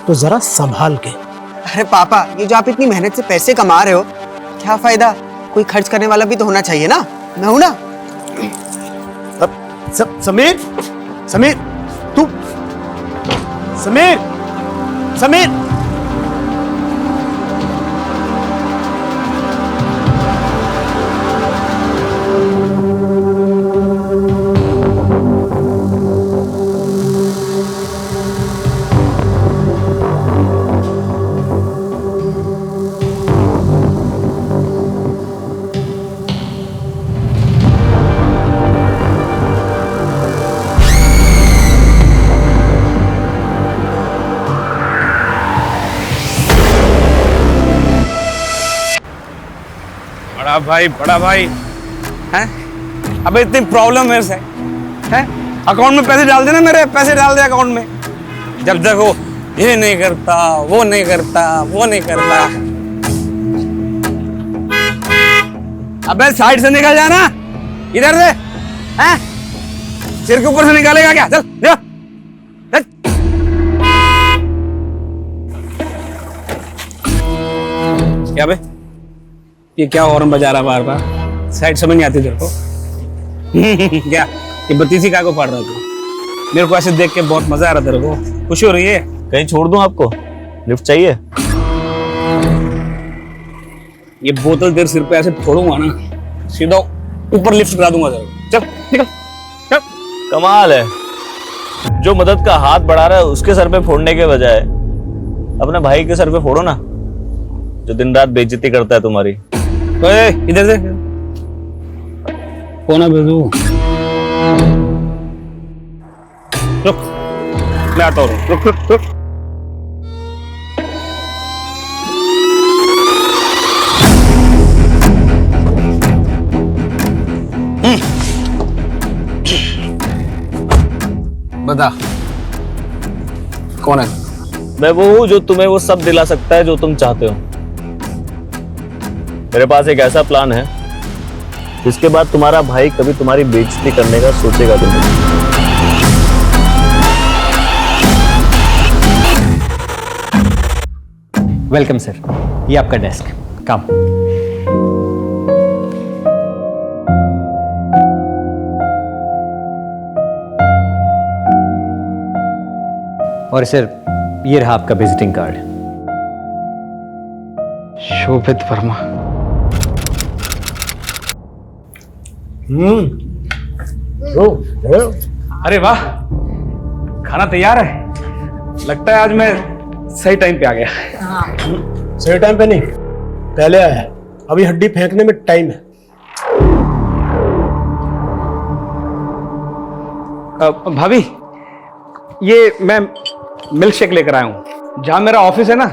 तो जरा संभाल के। अरे पापा, ये जो आप इतनी मेहनत से पैसे कमा रहे हो, क्या फायदा? कोई खर्च करने वाला भी तो होना चाहिए ना। मैं हूं ना। समीर, समीर, तू समीर, समीर, बड़ा भाई हैं? अबे इतनी प्रॉब्लम मेरे से हैं? अकाउंट में पैसे डाल देना, मेरे पैसे डाल दे अकाउंट में। जब देखो ये नहीं करता, वो नहीं करता, वो नहीं करता। अबे साइड से निकल जाना, इधर से हैं? सिर के ऊपर से निकालेगा क्या? चल जा, चल। क्या बे, ये क्या हॉर्न बजा रहा बार बार? साइड समझ नहीं आती तेरे को? क्या ये बत्तीसी का को फाड़ रहा तू? मेरे को ऐसे देख के बहुत मजा आ रहा तेरे को, खुशी हो रही है? कहीं छोड़ दूं आपको? लिफ्ट चाहिए? ये बोतल तेरे सिर पे ऐसे फोड़ूंगा ना, सीधा ऊपर लिफ्ट करा दूंगा तेरे को। चल निकल, चल। कमाल है, जो मदद का हाथ बढ़ा रहा है उसके सर पे फोड़ने के बजाय अपने भाई के सर पे फोड़ो ना, जो दिन रात बेइज्जती करता है तुम्हारी। ओए इधर से कौन है बेजू? रुक, मैं आता हूँ। रुक रुक रुक। बता कौन है? मैं वो हूं जो तुम्हें वो सब दिला सकता है जो तुम चाहते हो। मेरे पास एक ऐसा प्लान है जिसके बाद तुम्हारा भाई कभी तुम्हारी बेइज्जती करने का सोचेगा भी नहीं। वेलकम सर, ये आपका डेस्क, काम। और सर ये रहा आपका विजिटिंग कार्ड। शोभित वर्मा। अरे वाह, खाना तैयार है। लगता है आज मैं सही टाइम पे आ गया। सही टाइम पे नहीं, पहले आया है। अभी हड्डी फेंकने में टाइम है। भाभी, ये मैं मिल्क शेक लेकर आया हूँ। जहां मेरा ऑफिस है ना,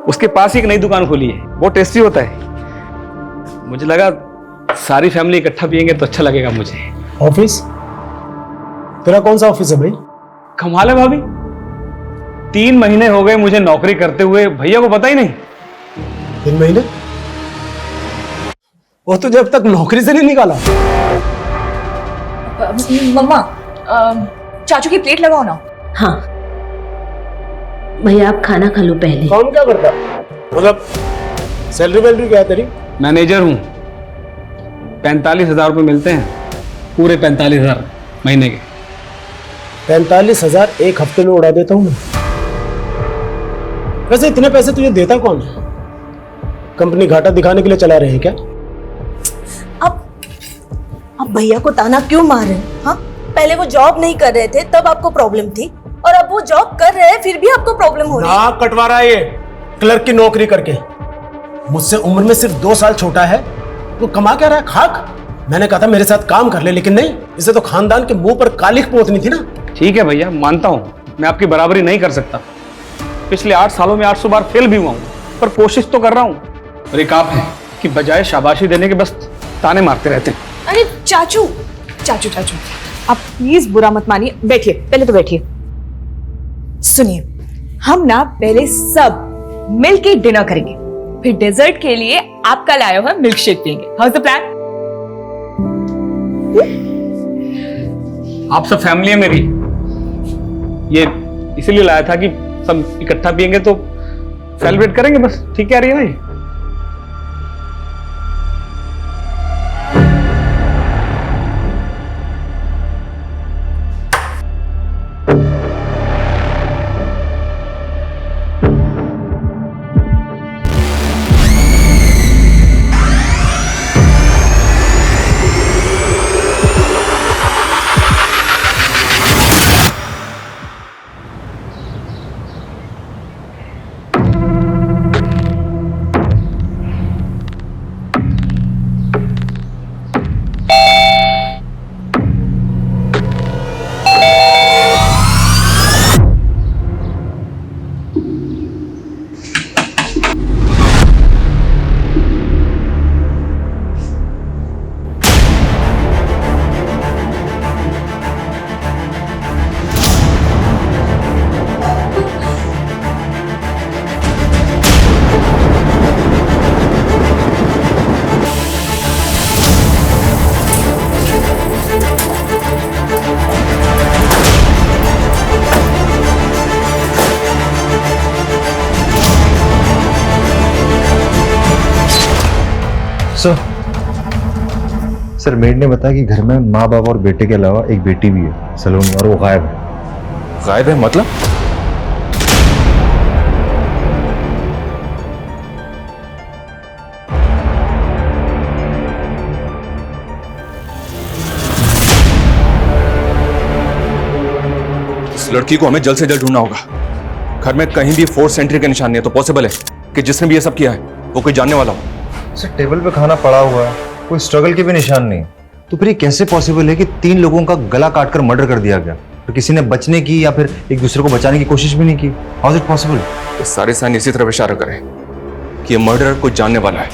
उसके पास ही एक नई दुकान खुली है, बहुत टेस्टी होता है। मुझे लगा सारी फैमिली इकट्ठा पियेंगे तो अच्छा लगेगा मुझे। ऑफिस? तेरा कौन सा ऑफिस है भाई? कमाल है भाभी, 3 महीने हो गए मुझे नौकरी करते हुए, भैया को पता ही नहीं। 3 महीने? वो तो जब तक नौकरी से नहीं निकाला। मम्मा, चाचू की प्लेट लगाओ ना। हाँ भैया, आप खाना खा लो पहले। कौन क्या करता? मतलब सैलरी वैलरी क्या है तेरी? मैनेजर हूँ, 45,000 रुपये मिलते हैं, पूरे 45,000 महीने के। 45,000 एक हफ्ते में उड़ा देता हूँ मैं। वैसे इतने पैसे तुझे देता कौन है? कंपनी घाटा दिखाने के लिए चला रहे हैं क्या? अब भैया को ताना क्यों मार रहे हैं? हाँ, पहले वो जॉब नहीं कर रहे थे तब आपको प्रॉब्लम थी, और अब वो जॉब कर रहे हैं फिर भी आपको प्रॉब्लम हो रही है। नाक कटवा रहा है ये, क्लर्क की नौकरी करके। मुझसे उम्र में सिर्फ 2 साल छोटा है, वो कमा क्या रहा है? खाक। मैंने कहा था मेरे साथ काम कर ले, लेकिन नहीं, इसे तो खानदान के मुंह पर कालिख पोतनी थी ना। ठीक है भैया, मानता हूँ मैं आपकी बराबरी नहीं कर सकता। पिछले 8 सालों में 800 बार फेल भी हुआ हूँ, पर कोशिश तो कर रहा हूँ। और एक आप है कि बजाय शाबाशी देने के बस ताने मारते रहते हैं। अरे चाचू चाचू चाचू, आप प्लीज बुरा मत मानिए, बैठिए, पहले तो बैठिए। सुनिए, हम ना पहले सब मिलके डिनर करेंगे, फिर डेजर्ट के लिए आपका लाया हुआ मिल्क शेक पियेंगे। How is the plan? आप सब फैमिली है मेरी, ये इसीलिए लाया था कि सब इकट्ठा पियेंगे तो सेलिब्रेट करेंगे बस। ठीक कह रही है ना ये? सर मेड ने बताया कि घर में माँ बाप और बेटे के अलावा एक बेटी भी है, सलोनी, और वो गायब है। गायब है मतलब? इस लड़की को हमें जल्द से जल्द ढूंढना होगा। घर में कहीं भी फोर्स एंट्री के निशान नहीं है, तो पॉसिबल है कि जिसने भी ये सब किया है वो कोई जानने वाला हो। सर टेबल पे खाना पड़ा हुआ है, कोई स्ट्रगल के भी निशान नहीं, तो फिर ये कैसे पॉसिबल है कि 3 लोगों का गला काटकर मर्डर कर दिया गया, तो किसी ने बचने की या फिर एक दूसरे को बचाने की कोशिश भी नहीं की? How is it possible? ये सारे साइन इसी तरफ इशारा करें कि ये मर्डरर कोई जानने वाला है,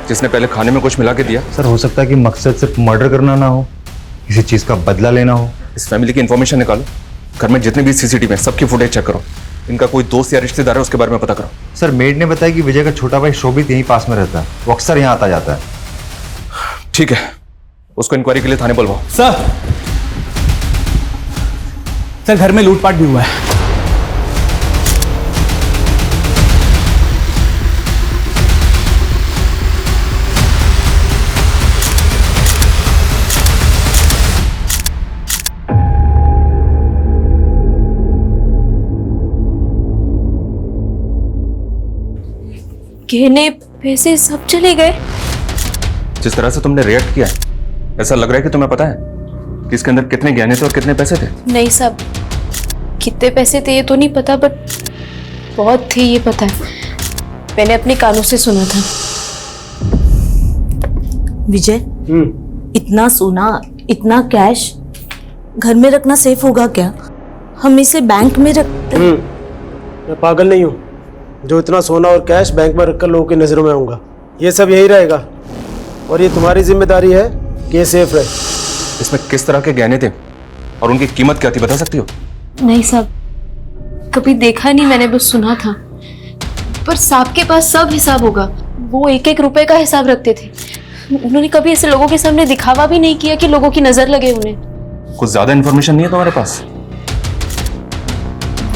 जिसने पहले खाने में कुछ मिला के दिया। सर हो सकता है कि मकसद सिर्फ मर्डर करना ना हो, किसी चीज का बदला लेना हो। इस फैमिली की इंफॉर्मेशन निकालो, घर में जितने भी सीसीटीवी है सबकी फुटेज चेक करो, इनका कोई दोस्त या रिश्तेदार है उसके बारे में पता करो। सर मेड ने बताया कि विजय का छोटा भाई शोभित यहीं पास में रहता है, वो अक्सर यहाँ आता जाता है। ठीक है, उसको इंक्वायरी के लिए थाने बुलवाओ। सर घर में लूटपाट भी हुआ है। गहने पैसे सब चले गए। जिस तरह से तुमने रिएक्ट किया है, ऐसा लग रहा है कि तुम्हें पता है कि इसके अंदर कितने गहने थे और कितने पैसे थे। नहीं साहब, कितने पैसे थे ये तो नहीं पता, बट बहुत थे ये पता है, मैंने अपने कानों से सुना था। विजय, इतना सोना, इतना कैश घर में रखना सेफ होगा क्या? हम इसे बैंक में रखते। मैं पागल नहीं हूँ जो इतना सोना और कैश बैंक में रखकर लोगों की नजरों में आऊंगा। ये सब यही रहेगा और ये तुम्हारी जिम्मेदारी है कि ये सेफ रहे। इसमें किस तरह के गहने थे और उनकी कीमत क्या थी, बता सकती हो? नहीं साहब, कभी देखा नहीं, मैंने बस सुना था। पर साहब के पास सब हिसाब होगा, वो 1-1 रुपए का हिसाब रखते थे। उन्होंने कभी ऐसे लोगों के सामने दिखावा भी नहीं किया कि लोगों की नजर लगे उन्हें। कुछ ज्यादा इन्फॉर्मेशन नहीं है तुम्हारे पास?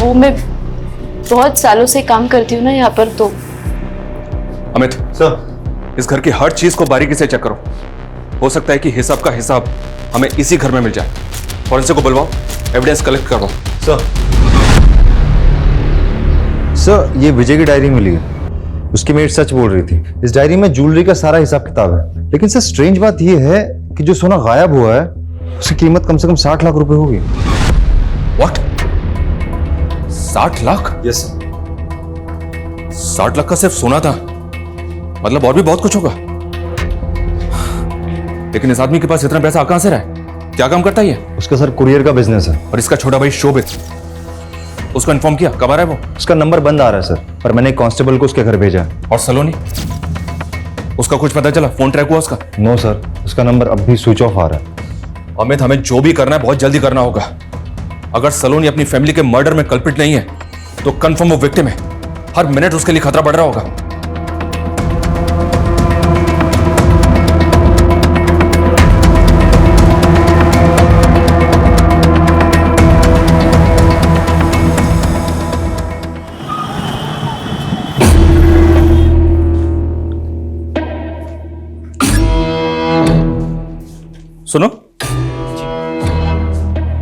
वो मैं बहुत सालों से काम करती हूँ ना यहाँ पर, तो। अमित सर, इस घर की हर चीज को बारीकी से चेक करो। हो सकता है कि हिसाब का हिसाब हमें इसी घर में मिल जाए। फॉरेंसिक को बुलवाओ, एविडेंस कलेक्ट करो। सर ये विजय की डायरी मिली है, उसकी मेड सच बोल रही थी। इस डायरी में ज्वेलरी का सारा हिसाब किताब है, लेकिन सर स्ट्रेंज बात यह है कि जो सोना गायब हुआ है उसकी कीमत कम से कम 60 लाख रुपए होगी। What? 60 lakh? Yes sir. 60 lakh का सिर्फ सोना था, मतलब और भी बहुत कुछ होगा। लेकिन इस आदमी के पास इतना पैसा कहां से रहा है? क्या काम करता है ये? उसका सर कुरियर का बिजनेस है। और इसका छोटा भाई शोभित, उसको इन्फॉर्म किया? कब आ रहा है वो? उसका नंबर बंद आ रहा है सर, पर मैंने एक कांस्टेबल को उसके घर भेजा। और सलोनी, उसका कुछ पता चला? फोन ट्रैक हुआ उसका? नो सर, उसका नंबर अब भी स्विच ऑफ आ रहा है। अमित, हमें जो भी करना है बहुत जल्दी करना होगा। अगर सलोनी अपनी फैमिली के मर्डर में कल्पिट नहीं है तो कंफर्म वो विक्टिम है। हर मिनट उसके लिए खतरा बढ़ रहा होगा। सुनो,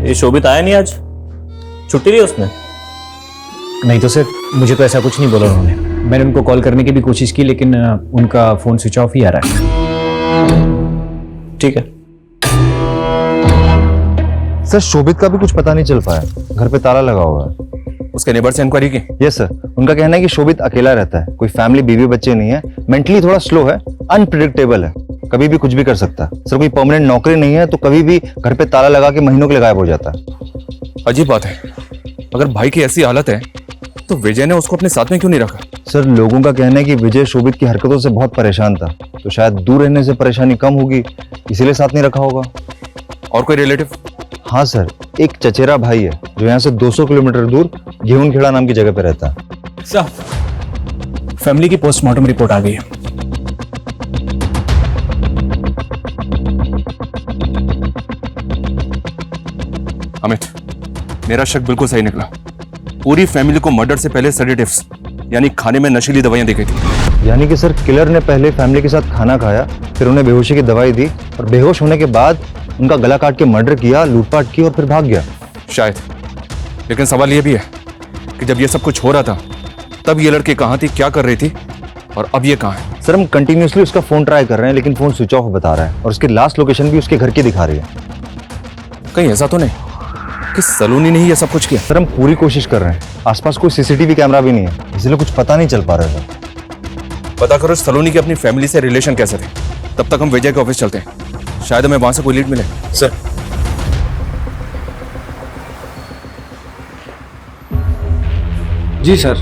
ये शोभित आया नहीं आज? छुट्टी ली उसने? नहीं तो सर, मुझे तो ऐसा कुछ नहीं बोला उन्होंने। मैंने उनको कॉल करने की भी कोशिश की, लेकिन उनका फोन स्विच ऑफ ही आ रहा है। ठीक है सर, शोभित का भी कुछ पता नहीं चल पाया, घर पे ताला लगा हुआ है। उसके नेबर से इंक्वायरी की? यस सर, उनका कहना है कि शोभित अकेला रहता है, कोई फैमिली, बीवी बच्चे नहीं है, मेंटली थोड़ा स्लो है, अनप्रिडिक्टेबल है, कभी भी कुछ भी कर सकता है। सर कोई परमानेंट नौकरी नहीं है, तो कभी भी घर पे ताला लगा के महीनों के लिए गायब हो जाता है। अजीब बात है, अगर भाई की ऐसी हालत है तो विजय ने उसको अपने साथ में क्यों नहीं रखा? सर लोगों का कहना है कि विजय शोभित की हरकतों से बहुत परेशान था, तो शायद दूर रहने से परेशानी कम होगी, इसीलिए साथ नहीं रखा होगा। और कोई रिलेटिव? हाँ सर, एक चचेरा भाई है जो यहाँ से 200 किलोमीटर दूर घेऊनखेड़ा नाम की जगह पे रहता है। सर, फैमिली की पोस्टमार्टम रिपोर्ट आ गई है। अमित, मेरा शक बिल्कुल सही निकला। पूरी फैमिली को मर्डर से पहले सेडेटिव्स यानी खाने में नशीली दवाइयां दी गई थी। यानी कि सर किलर ने पहले फैमिली के साथ खाना खाया, फिर उन्हें बेहोशी की दवाई दी और बेहोश होने के बाद उनका गला काट के मर्डर किया, लूटपाट की और फिर भाग गया। शायद, लेकिन सवाल यह भी है कि जब ये सब कुछ हो रहा था तब ये लड़की कहाँ थी, क्या कर रही थी और अब ये कहाँ है? सर हम कंटिन्यूसली उसका फोन ट्राई कर रहे हैं लेकिन फोन स्विच ऑफ बता रहा है और उसकी लास्ट लोकेशन भी उसके घर की दिखा रही है। कहीं ऐसा तो नहीं कि सलोनी ने ही ये सब कुछ किया? सर हम पूरी कोशिश कर रहे हैं, आसपास कोई सीसीटीवी कैमरा भी नहीं है, इसलिए कुछ पता नहीं चल पा रहा है। पता करो सलोनी के अपनी फैमिली से रिलेशन कैसे थे। तब तक हम विजय के ऑफिस चलते हैं, शायद हमें वहां से कोई लीड मिले। सर जी सर।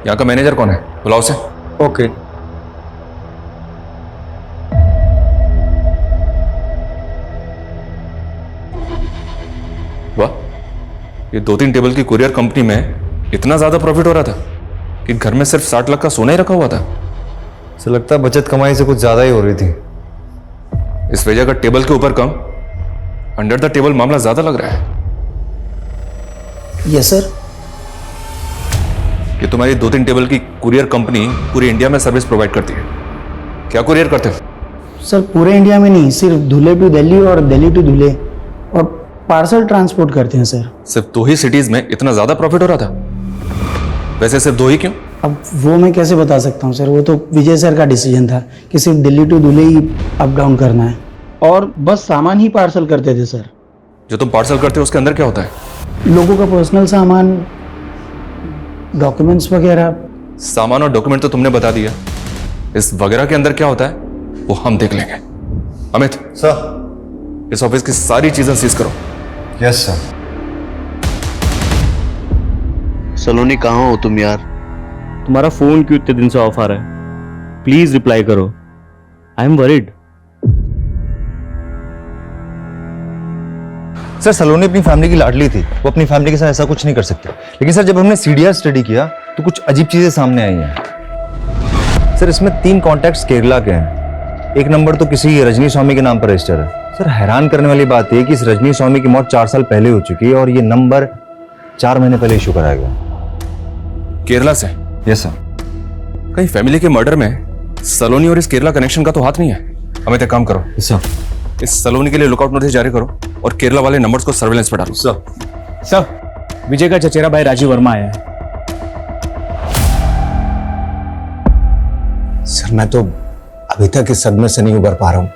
यहाँ का मैनेजर कौन है, बुलाओ से। ओके। वाह, ये 2-3 टेबल की कुरियर कंपनी में इतना ज्यादा प्रॉफिट हो रहा था कि घर में सिर्फ 60 लाख का सोना ही रखा हुआ था। सर लगता है बचत कमाई से कुछ ज्यादा ही हो रही थी। इस वजह का टेबल के ऊपर कम, अंडर द टेबल मामला ज्यादा लग रहा है। Yes sir. कि तुम्हारी 2-3 टेबल की कुरियर कंपनी पूरी इंडिया में सर्विस प्रोवाइड करती है। क्या कुरियर करते हो? सर पूरे इंडिया में नहीं, सिर्फ धुले टू दिल्ली और दिल्ली टू धुले, और पार्सल ट्रांसपोर्ट करते हैं सर। सिर्फ 2 ही सिटीज में इतना ज्यादा प्रॉफिट हो रहा था? वैसे सिर्फ 2 ही क्यों? अब वो मैं कैसे बता सकता हूँ सर, वो तो विजय सर का डिसीजन था कि सिर्फ दिल्ली टू धुले ही अप डाउन करना है, और बस सामान ही पार्सल करते थे सर। जो तुम पार्सल करते हो उसके अंदर क्या होता है? लोगों का पर्सनल सामान, डॉक्यूमेंट्स वगैरह। सामान और डॉक्यूमेंट तो तुमने बता दिया, इस वगैरह के अंदर क्या होता है वो हम देख लेंगे। अमित सर, इस ऑफिस की सारी चीजें सीज करो। Yes sir. सलोनी कहाँ हो तुम यार? तुम्हारा फोन क्यों इतने दिन से ऑफ आ रहा है? प्लीज रिप्लाई करो, आई एम वरीड। सर सलोनी अपनी फैमिली की लाडली थी, वो अपनी फैमिली के साथ ऐसा कुछ नहीं कर सकती। लेकिन सर जब हमने सीडीआर स्टडी किया तो कुछ अजीब चीजें सामने आई हैं। सर इसमें 3 कॉन्टैक्ट्स केरला के हैं, एक नंबर तो किसी रजनी स्वामी के नाम पर रजिस्टर है। सर हैरान करने वाली बात यह कि इस रजनी स्वामी की मौत 4 साल पहले हो चुकी है और ये नंबर 4 महीने पहले इशू कराया गया। केरला से? Yes sir. कहीं फैमिली के मर्डर में सलोनी और इस केरला कनेक्शन का तो हाथ नहीं है? हमें एक काम करो सर, इस सलोनी के लिए लुकआउट नोटिस जारी करो और केरला वाले नंबर्स को सर्वेलेंस पर डालो। सर विजय का चचेरा भाई राजीव वर्मा आया है। सर मैं तो अभी तक इस सदमे से नहीं उबर पा रहा हूं।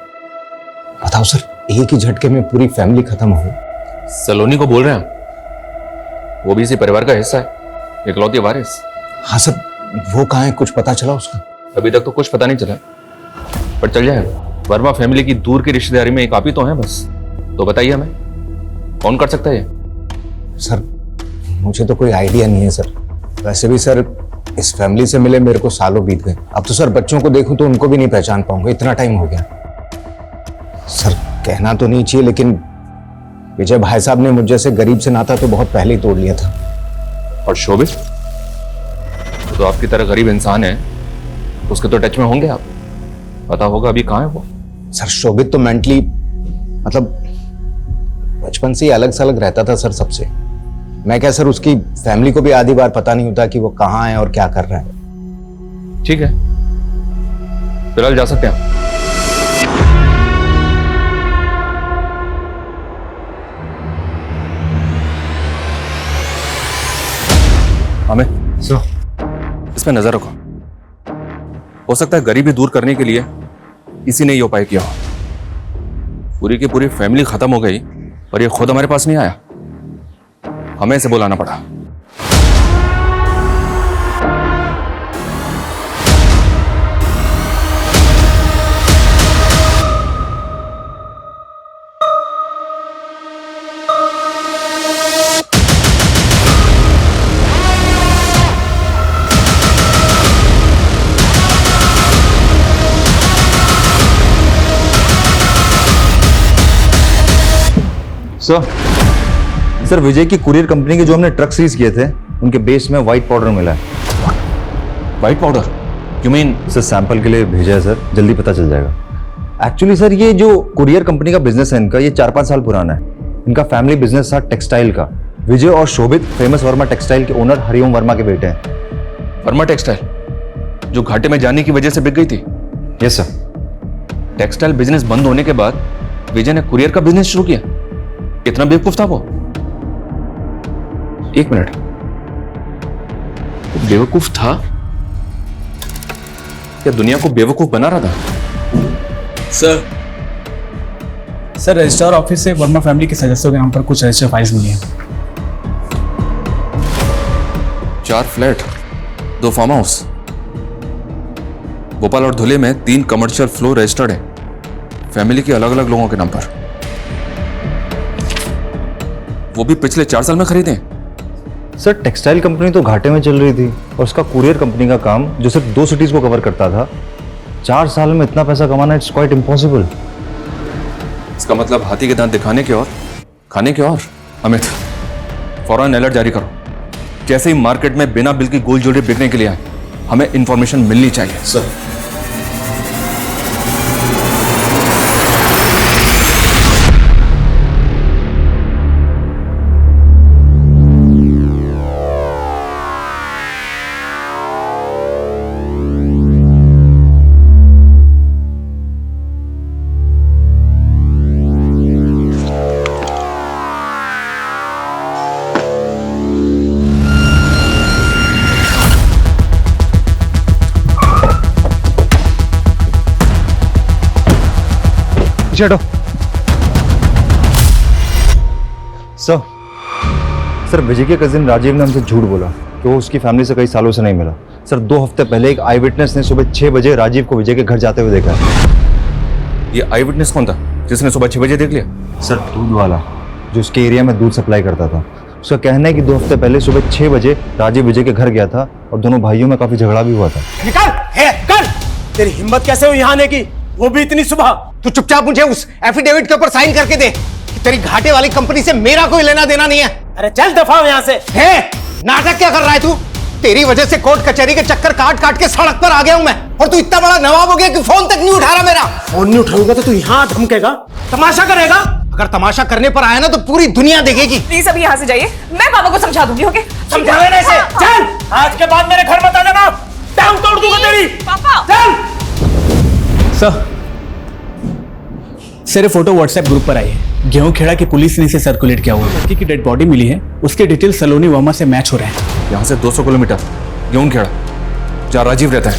बताओ सर, एक ही झटके में पूरी फैमिली खत्म हो। सलोनी को बोल रहे हैं, वो भी इसी परिवार का हिस्सा है, इकलौती वारिस। हाँ सर, वो कहाँ है, कुछ पता चला उसका? अभी तक तो कुछ पता नहीं चला, पर चल जाएगा। वर्मा फैमिली की दूर की रिश्तेदारी में एक आप ही तो हैं बस। तो बताइए हमें कौन कर सकता है ये? सर मुझे तो कोई आइडिया नहीं है सर। वैसे भी सर इस फैमिली से मिले मेरे को सालों बीत गए। अब तो सर बच्चों को देखूं तो उनको भी नहीं पहचान पाऊंगा, इतना टाइम हो गया। सर कहना तो नहीं चाहिए लेकिन विजय भाई साहब ने मुझ जैसे गरीब से नाता तो बहुत पहले ही तोड़ लिया था। और शोभित तो आपकी तरह गरीब इंसान है, उसके तो टच में होंगे आप, पता होगा अभी कहाँ है वो। सर शोभित तो मेंटली मतलब बचपन से ही अलग सलग रहता था सर सबसे। मैं क्या सर, उसकी फैमिली को भी आधी बार पता नहीं होता कि वो कहाँ है और क्या कर रहा है। ठीक है, फिलहाल जा सकते हैं। हमें इसमें नजर रखो, हो सकता है गरीबी दूर करने के लिए इसी ने ये उपाय किया हो। पूरी की पूरी फैमिली खत्म हो गई और ये खुद हमारे पास नहीं आया, हमें इसे बुलाना पड़ा। सर विजय की कुरियर कंपनी के जो हमने ट्रक सीज किए थे उनके बेस में व्हाइट पाउडर मिला है। White powder? You mean? Sir sample के लिए भेजा है सर, जल्दी पता चल जाएगा। एक्चुअली सर ये जो कुरियर कंपनी का बिजनेस है इनका, ये 4-5 साल पुराना है। इनका फैमिली बिजनेस था टेक्सटाइल का। विजय और शोभित फेमस वर्मा टेक्सटाइल के ओनर हरिओम वर्मा के बेटे हैं। वर्मा टेक्सटाइल? जो घाटे में जाने की वजह से बिक गई थी। Yes sir. टेक्सटाइल बिजनेस बंद होने के बाद विजय ने कुरियर का बिजनेस शुरू किया। इतना बेवकूफ था वो? एक मिनट, वो बेवकूफ था या दुनिया को बेवकूफ बना रहा था? सर रजिस्ट्रार ऑफिस से वर्मा फैमिली के सदस्यों के नाम पर कुछ रजिस्टर फाइल्स मिली हैं। 4 फ्लैट, 2 फार्म हाउस, भोपाल और धुले में 3 कमर्शियल फ्लोर रजिस्टर्ड है, फैमिली के अलग अलग लोगों के नाम पर। वो भी पिछले 4 साल में खरीदे। सर टेक्सटाइल कंपनी तो घाटे में चल रही थी और उसका कुरियर कंपनी का काम जो सिर्फ 2 सिटीज को कवर करता था, 4 साल में इतना पैसा कमाना इट्स क्वाइट इम्पॉसिबल। इसका मतलब हाथी के दांत दिखाने के और खाने के और। अमित, फौरन अलर्ट जारी करो। जैसे ही मार्केट में बिना बिल की गोल्ड ज्वेलरी बिकने के लिए आए, हमें इंफॉर्मेशन मिलनी चाहिए। सर चलो सर विजय के कजिन राजीव ने हमसे झूठ बोला कि वो उसकी फैमिली से कई सालों से नहीं मिला। सर 2 हफ्ते पहले एक आई विटनेस ने सुबह 6 बजे राजीव को विजय के घर जाते हुए देखा है। ये आई विटनेस कौन था जिसने सुबह 6 बजे देख लिया? सर दूध वाला जो उसके एरिया में दूध सप्लाई करता था। उसका कहना है कि 2 हफ्ते पहले सुबह 6 बजे राजीव विजय के घर गया था और दोनों भाइयों में काफी झगड़ा भी हुआ था। निकल! तेरी हिम्मत कैसे हुई यहाँ आने की, वो भी इतनी सुबह? तू चुपचाप मुझे उस एफिडेविट के ऊपर साइन करके दे कि तेरी घाटे वाली कंपनी से मेरा कोई लेना देना नहीं है। अरे चल दफा हो यहाँ से। नाटक क्या कर रहा है तू? तेरी वजह से कोर्ट कचहरी के चक्कर काट काट के सड़क पर आ गया हूं मैं, और तू इतना बड़ा नवाब हो गया कि फोन तक नहीं उठा रहा मेरा। फोन नहीं उठाऊंगा तो तू यहाँ धमकेगा, तमाशा करेगा? अगर तमाशा करने पर आया ना तो पूरी दुनिया देखेगी। प्लीज अभी यहाँ से जाइए, मैं पापा को समझा दूंगी। ओके समझावे नहीं से। चल, आज के बाद मेरे घर मत आ जाना, टांग तोड़ दूंगा तेरी। पापा सर ये फोटो व्हाट्सएप ग्रुप पर आई है। गेहूं खेड़ा की पुलिस ने इसे सर्कुलेट किया हुआ है। लड़की की डेड बॉडी मिली है, उसके डिटेल सलोनी वर्मा से मैच हो रहे हैं। यहाँ से 200 किलोमीटर गेहूं खेड़ा, जहाँ राजीव रहता है।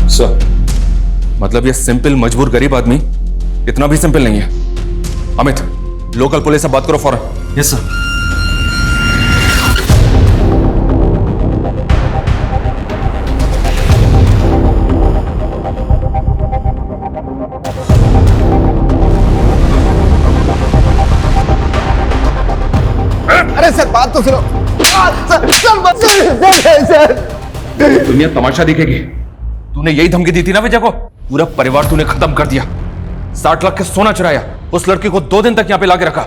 सर मतलब ये सिंपल मजबूर गरीब आदमी इतना भी सिंपल नहीं है। अमित, लोकल पुलिस से बात करो फौरन। Yes sir. अरे सर बात तो सुनो। सर दुनिया तमाशा दिखेगी। तूने यही धमकी दी थी ना विजय को? पूरा परिवार तूने खत्म कर दिया। 60 लाख के सोना चुराया, उस लड़की को 2 दिन तक यहाँ पे लाके रखा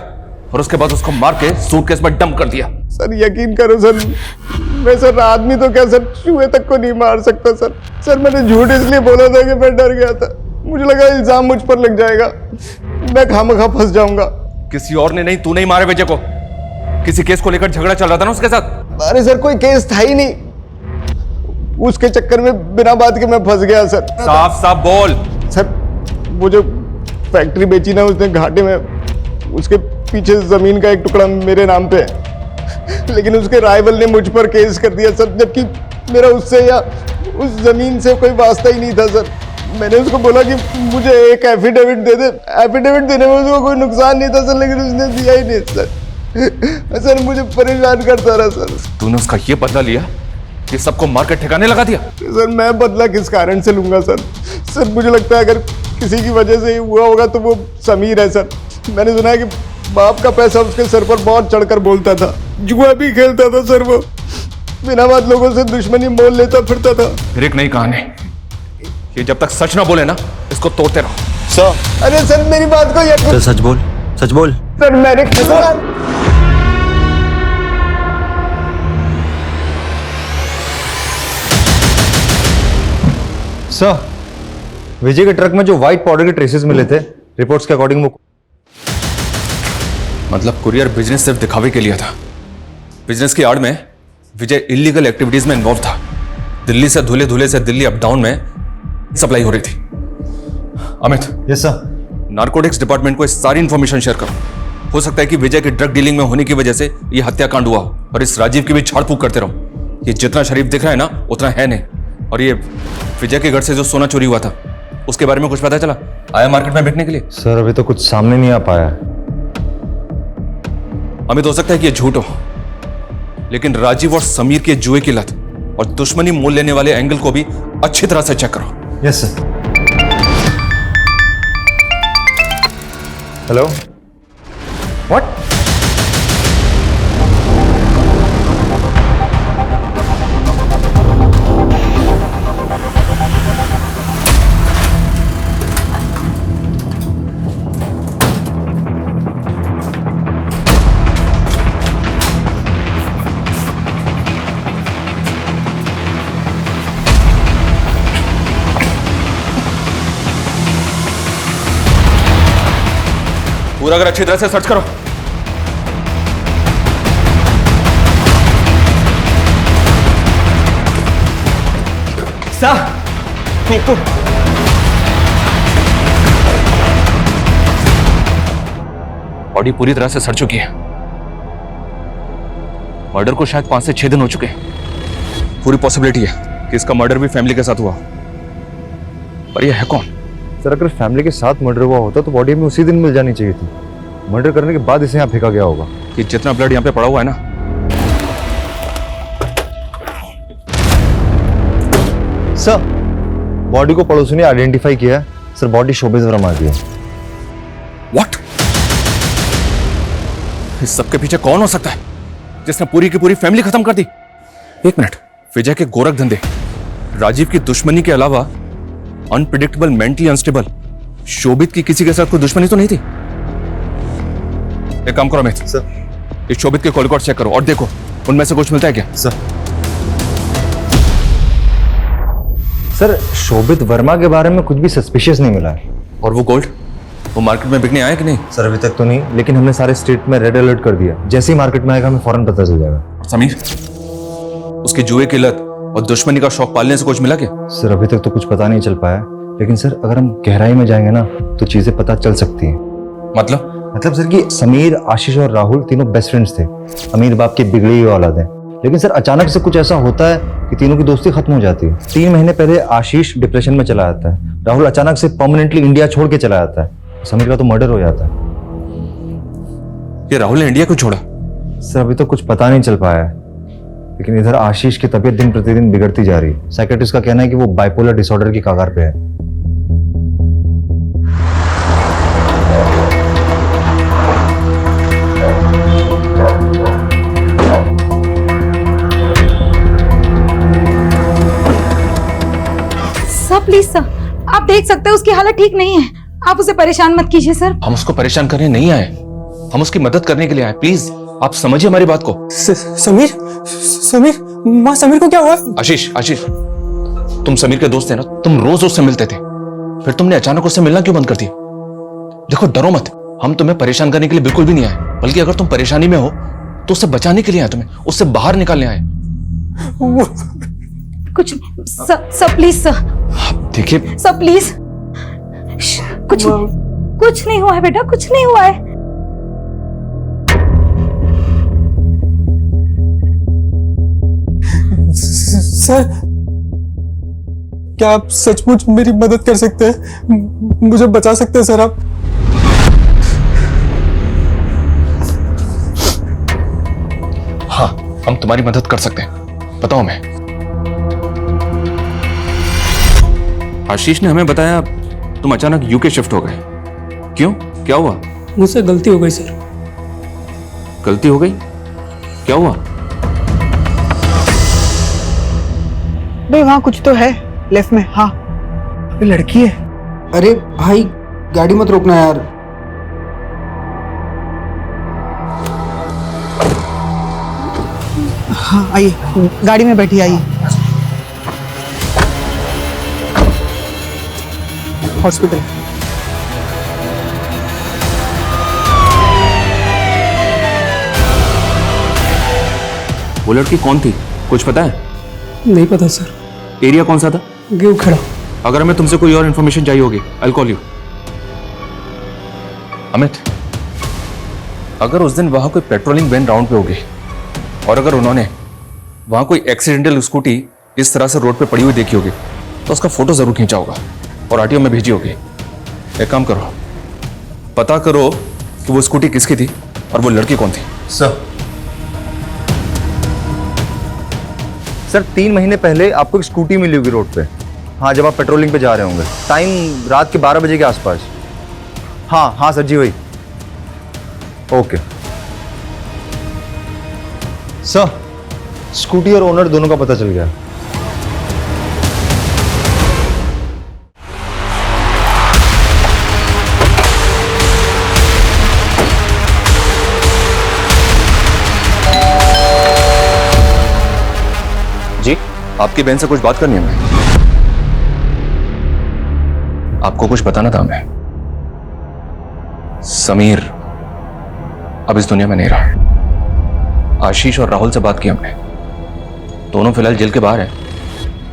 और उसके बाद उसको मार के सूटकेस में डंप कर दिया। सर यकीन करो सर, मैं सर आदमी तो क्या सर चूहे तक को नहीं मार सकता सर। सर मैंने झूठ इसलिए बोला था कि मैं डर गया था, मुझे लगा इल्जाम मुझ पर लग जाएगा, मैं खामखा फंस जाऊंगा। किसी और ने नहीं, तूने ही मारे विजय को। किसी केस को लेकर झगड़ा चल रहा था ना उसके साथ? अरे सर कोई केस था ही नहीं, उसके चक्कर में बिना बात के मैं फंस गया सर। साफ साफ बोल। सर वो जो फैक्ट्री बेची ना उसने घाटे में, उसके पीछे जमीन का एक टुकड़ा मेरे नाम पे है, लेकिन उसके राइवल ने मुझ पर केस कर दिया सर, जबकि मेरा उससे या उस जमीन से कोई वास्ता ही नहीं था सर। मैंने उसको बोला कि मुझे एक एफिडेविट दे दे, एफिडेविट देने में उसको कोई नुकसान नहीं था सर, लेकिन उसने दिया ही नहीं सर। सर मुझे परेशान करता रहा सर। तूने उसका ये बदला लिया कि सबको मार के ठिकाने लगा दिया? सर मैं बदला किस कारण से लूंगा सर? सर मुझे लगता है अगर किसी की वजह से हुआ होगा तो वो समीर है सर। मैंने सुना है कि बाप का पैसा उसके सर पर बहुत चढ़कर बोलता था, जुआ भी खेलता था सर, वो बिना बात लोगों से दुश्मनी मोल लेता फिरता था। फिर एक नई कहानी, ये जब तक सच ना बोले ना इसको तोड़ते रहो। सर अरे सर मेरी बात को यकीन, सच बोल, सच बोल। सर मैंने सर विजय के ट्रक में जो व्हाइट पाउडर के ट्रेसेस मिले थे, रिपोर्ट्स के अकॉर्डिंग वो मतलब कुरियर बिजनेस सिर्फ दिखावे के लिए था। बिजनेस की आड़ में विजय इलीगल एक्टिविटीज में इन्वॉल्व था। दिल्ली से धुले धुले से दिल्ली अप डाउन में सप्लाई हो रही थी। Amit. Yes sir. Narcotics department को इस सारी इंफॉर्मेशन शेयर करो। हो सकता है कि विजय की ड्रग डीलिंग में होने की वजह से ये हत्याकांड हुआ हो, और इस राजीव की भी झाड़ फूक करते रहो। ये जितना शरीफ दिख रहा है ना उतना है नहीं। और ये विजय के घर से जो सोना चोरी हुआ था उसके बारे में कुछ पता चला? आया मार्केट में बिकने के लिए? सर अभी तो कुछ सामने नहीं आ पाया है। अमित, हो सकता है कि ये झूठ हो, लेकिन राजीव और समीर के जुए की लत और दुश्मनी मोल लेने वाले एंगल को भी अच्छी तरह से चेक करो। Yes sir. Hello, what? पूरा अगर अच्छी तरह से सर्च करो। बॉडी पूरी तरह से सड़ चुकी है। मर्डर को शायद 5 से 6 दिन हो चुके हैं। पूरी पॉसिबिलिटी है कि इसका मर्डर भी फैमिली के साथ हुआ, पर यह है कौन? सर अगर फैमिली के साथ मर्डर हुआ होता तो बॉडी में उसी दिन मिल जानी चाहिए थी। मर्डर करने के बाद इसे यहाँ फेंका गया होगा। कि जितना ब्लड यहाँ पे पड़ा हुआ है ना, सर बॉडी को पड़ोसी ने आइडेंटिफाई किया है। सर बॉडी शोभित वर्मा की है। व्हाट? इस सबके पीछे कौन हो सकता है जिसने पूरी की पूरी फैमिली खत्म कर दी? एक मिनट, विजय के गोरख धंधे, राजीव की दुश्मनी के अलावा अनप्रिडिक्टेबल, मेंटली अनस्टेबल शोभित की किसी के साथ कोई दुश्मनी तो नहीं थी? एक काम करो अमित, सर इस शोभित के कॉल रिकॉर्ड चेक करो और देखो उनमें से कुछ मिलता है क्या? सर शोभित वर्मा के बारे में कुछ भी सस्पिशियस नहीं मिला है। और वो गोल्ड, वो मार्केट में बिकने आया कि नहीं? सर अभी तक तो नहीं, लेकिन हमने सारे स्टेट में रेड अलर्ट कर दिया। जैसे ही मार्केट में आएगा हमें फौरन पता चल जाएगा। समीर, उसकी जुए की लत और दुश्मनी का शौक पालने से कुछ मिला क्या? सर अभी तक तो कुछ पता नहीं चल पाया, लेकिन सर अगर हम गहराई में जाएंगे ना तो चीजें पता चल सकती हैं। मतलब सर कि समीर, आशीष और राहुल तीनों बेस्ट फ्रेंड्स थे। अमीर बाप की बिगड़ी हुई औलाद है, लेकिन सर अचानक से कुछ ऐसा होता है कि तीनों की दोस्ती खत्म हो जाती है। 3 महीने पहले आशीष डिप्रेशन में चला जाता है, राहुल अचानक से परमानेंटली इंडिया छोड़ के चला जाता है, समीर का तो मर्डर हो जाता है। ये राहुल ने इंडिया क्यों छोड़ा? सर अभी तो कुछ पता नहीं चल पाया है, लेकिन इधर आशीष की तबीयत दिन प्रतिदिन बिगड़ती जा रही है। साइकियाट्रिस्ट का कहना है कि वो बाइपोलर डिसऑर्डर की कगार पे है। सर प्लीज सर, आप देख सकते हैं उसकी हालत ठीक नहीं है। आप उसे परेशान मत कीजिए सर। हम उसको परेशान करने नहीं आए, हम उसकी मदद करने के लिए आए। प्लीज आप समझिए हमारी बात को। समीर, माँ समीर को क्या हुआ? आशीष, तुम समीर के दोस्त थे ना, तुम रोज उससे मिलते थे, फिर तुमने अचानक उससे मिलना क्यों बंद कर दिया? देखो डरो मत, हम तुम्हें परेशान करने के लिए बिल्कुल भी नहीं आए, बल्कि अगर तुम परेशानी में हो तो उससे बचाने के लिए आए, तुम्हें उससे बाहर निकालने आए। कुछ सर प्लीज सर। देखिए सर प्लीज, कुछ नहीं हुआ है बेटा, कुछ नहीं हुआ है। सर क्या आप सचमुच मेरी मदद कर सकते हैं? मुझे बचा सकते हैं सर आप? हाँ, हम तुम्हारी मदद कर सकते हैं। बताओ मैं। आशीष ने हमें बताया तुम अचानक यूके शिफ्ट हो गए। क्यों, क्या हुआ? मुझसे गलती हो गई सर। गलती हो गई? क्या हुआ? भाई वहां कुछ तो है लेफ्ट में। हाँ ये लड़की है। अरे भाई गाड़ी मत रोकना यार। हाँ आइए, गाड़ी में बैठी आइए। हॉस्पिटल। वो लड़की कौन थी, कुछ पता है? नहीं पता सर। एरिया कौन सा था? गेहूं खड़ा। अगर हमें तुमसे कोई और इन्फॉर्मेशन चाहिए होगी, I will call you. Amit, अगर उस दिन वहां कोई पेट्रोलिंग वैन राउंड पे होगी और अगर उन्होंने वहां कोई एक्सीडेंटल स्कूटी इस तरह से रोड पे पड़ी हुई देखी होगी तो उसका फोटो जरूर खींचा होगा और आरटीओ में भेजी होगी। एक काम करो, पता करो कि वो स्कूटी किसकी थी और वो लड़की कौन थी। सर 3 महीने पहले आपको एक स्कूटी मिली होगी रोड पे। हाँ, जब आप पेट्रोलिंग पे जा रहे होंगे, टाइम रात के 12 बजे के आसपास। हाँ सर जी, वही। ओके सर, स्कूटी और ओनर दोनों का पता चल गया। जी, आपकी बहन से कुछ बात करनी है हमें। आपको कुछ बताना था हमें। समीर अब इस दुनिया में नहीं रहा। आशीष और राहुल से बात की हमने, दोनों फिलहाल जेल के बाहर हैं,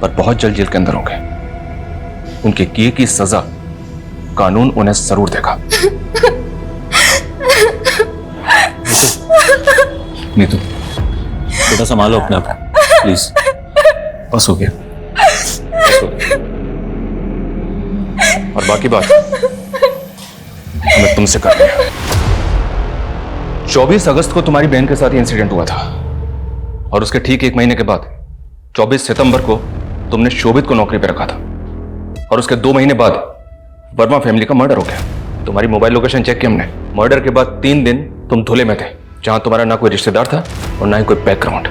पर बहुत जल्द जेल के अंदर होंगे। उनके किए की सजा कानून उन्हें जरूर देगा। नीतू, बेटा संभालो अपने आप, प्लीज। बस हो गया, बस हो गया। और बाकी बात हमें तुमसे करनी है। 24 अगस्त को तुम्हारी बहन के साथ इंसिडेंट हुआ था और उसके ठीक 1 महीने के बाद 24 सितंबर को तुमने शोभित को नौकरी पर रखा था और उसके 2 महीने बाद वर्मा फैमिली का मर्डर हो गया। तुम्हारी मोबाइल लोकेशन चेक की हमने। मर्डर के बाद 3 दिन तुम धुले में थे, जहां तुम्हारा ना कोई रिश्तेदार था और ना ही कोई बैकग्राउंड।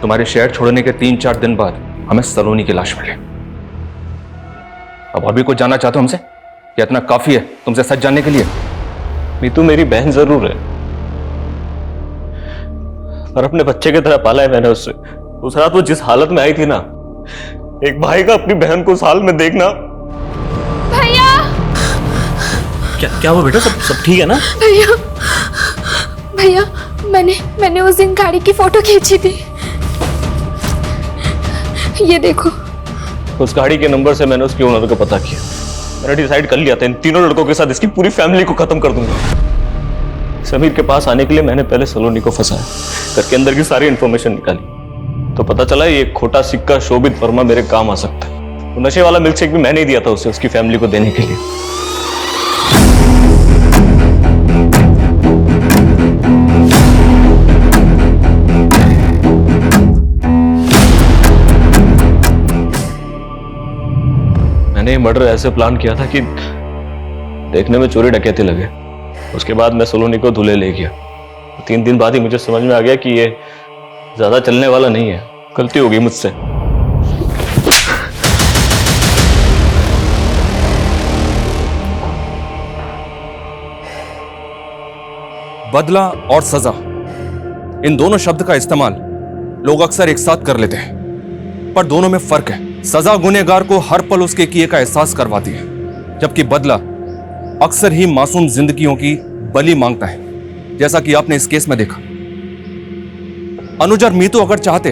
तुम्हारे शहर छोड़ने के 3-4 दिन बाद हमें सलोनी की लाश मिली। अब अभी कुछ जानना चाहते हो हमसे? क्या इतना काफी है तुमसे सच जानने के लिए? नीतू मेरी बहन जरूर है और अपने बच्चे की तरह पाला है मैंने उससे। उस रात वो जिस हालत में आई थी ना, एक भाई का अपनी बहन को उस हाल में देखना। भैया, क्या हुआ बेटा? सब ठीक है ना? भैया मैंने उस दिन गाड़ी की फोटो खींची थी, ये देखो। उस गाड़ी के नंबर से मैंने उसके ओनर को पता किया। मैंने डिसाइड कर लिया था इन तीनों लड़कों के साथ इसकी पूरी फैमिली को खत्म कर दूंगा। समीर के पास आने के लिए मैंने पहले सलोनी को फंसाया, घर के अंदर की सारी इंफॉर्मेशन निकाली, तो पता चला ये खोटा सिक्का शोभित वर्मा मेरे काम आ सकता है। तो नशे वाला मिल्कशेक भी मैंने ही दिया था उसे, उसकी फैमिली को देने के लिए। मैंने मर्डर ऐसे प्लान किया था कि देखने में चोरी डकैती लगे। उसके बाद मैं सलोनी को धुले ले गया। 3 दिन बाद ही मुझे समझ में आ गया कि ये ज्यादा चलने वाला नहीं है। गलती हो गई मुझसे। बदला और सजा, इन दोनों शब्द का इस्तेमाल लोग अक्सर एक साथ कर लेते हैं, पर दोनों में फर्क है। सजा गुनहगार को हर पल उसके किए का एहसास करवाती है, जबकि बदला अक्सर ही मासूम जिंदगियों की बलि मांगता है, जैसा कि आपने इस केस में देखा। अनुज और मीतू अगर चाहते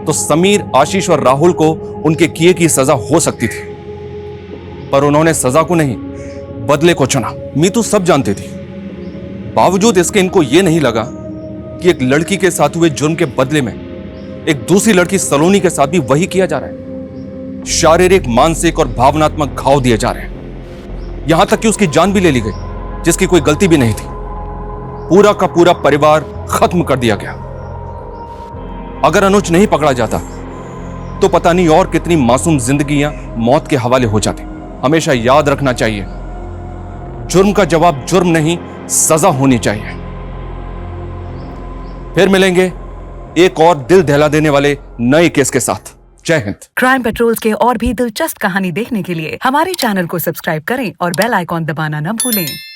तो समीर, आशीष और राहुल को उनके किए की सजा हो सकती थी, पर उन्होंने सजा को नहीं, बदले को चुना। मीतू सब जानती थी, बावजूद इसके इनको यह नहीं लगा कि एक लड़की के साथ हुए जुर्म के बदले में एक दूसरी लड़की सलोनी के साथ भी वही किया जा रहा है। शारीरिक, मानसिक और भावनात्मक घाव दिए जा रहे हैं, यहां तक कि उसकी जान भी ले ली गई, जिसकी कोई गलती भी नहीं थी। पूरा का पूरा परिवार खत्म कर दिया गया। अगर अनुज नहीं पकड़ा जाता तो पता नहीं और कितनी मासूम जिंदगियां मौत के हवाले हो जाती। हमेशा याद रखना चाहिए, जुर्म का जवाब जुर्म नहीं, सजा होनी चाहिए। फिर मिलेंगे एक और दिल दहला देने वाले नए केस के साथ। जय हिंद। क्राइम पेट्रोल्स के और भी दिलचस्प कहानी देखने के लिए हमारे चैनल को सब्सक्राइब करें और बेल आइकॉन दबाना न भूलें।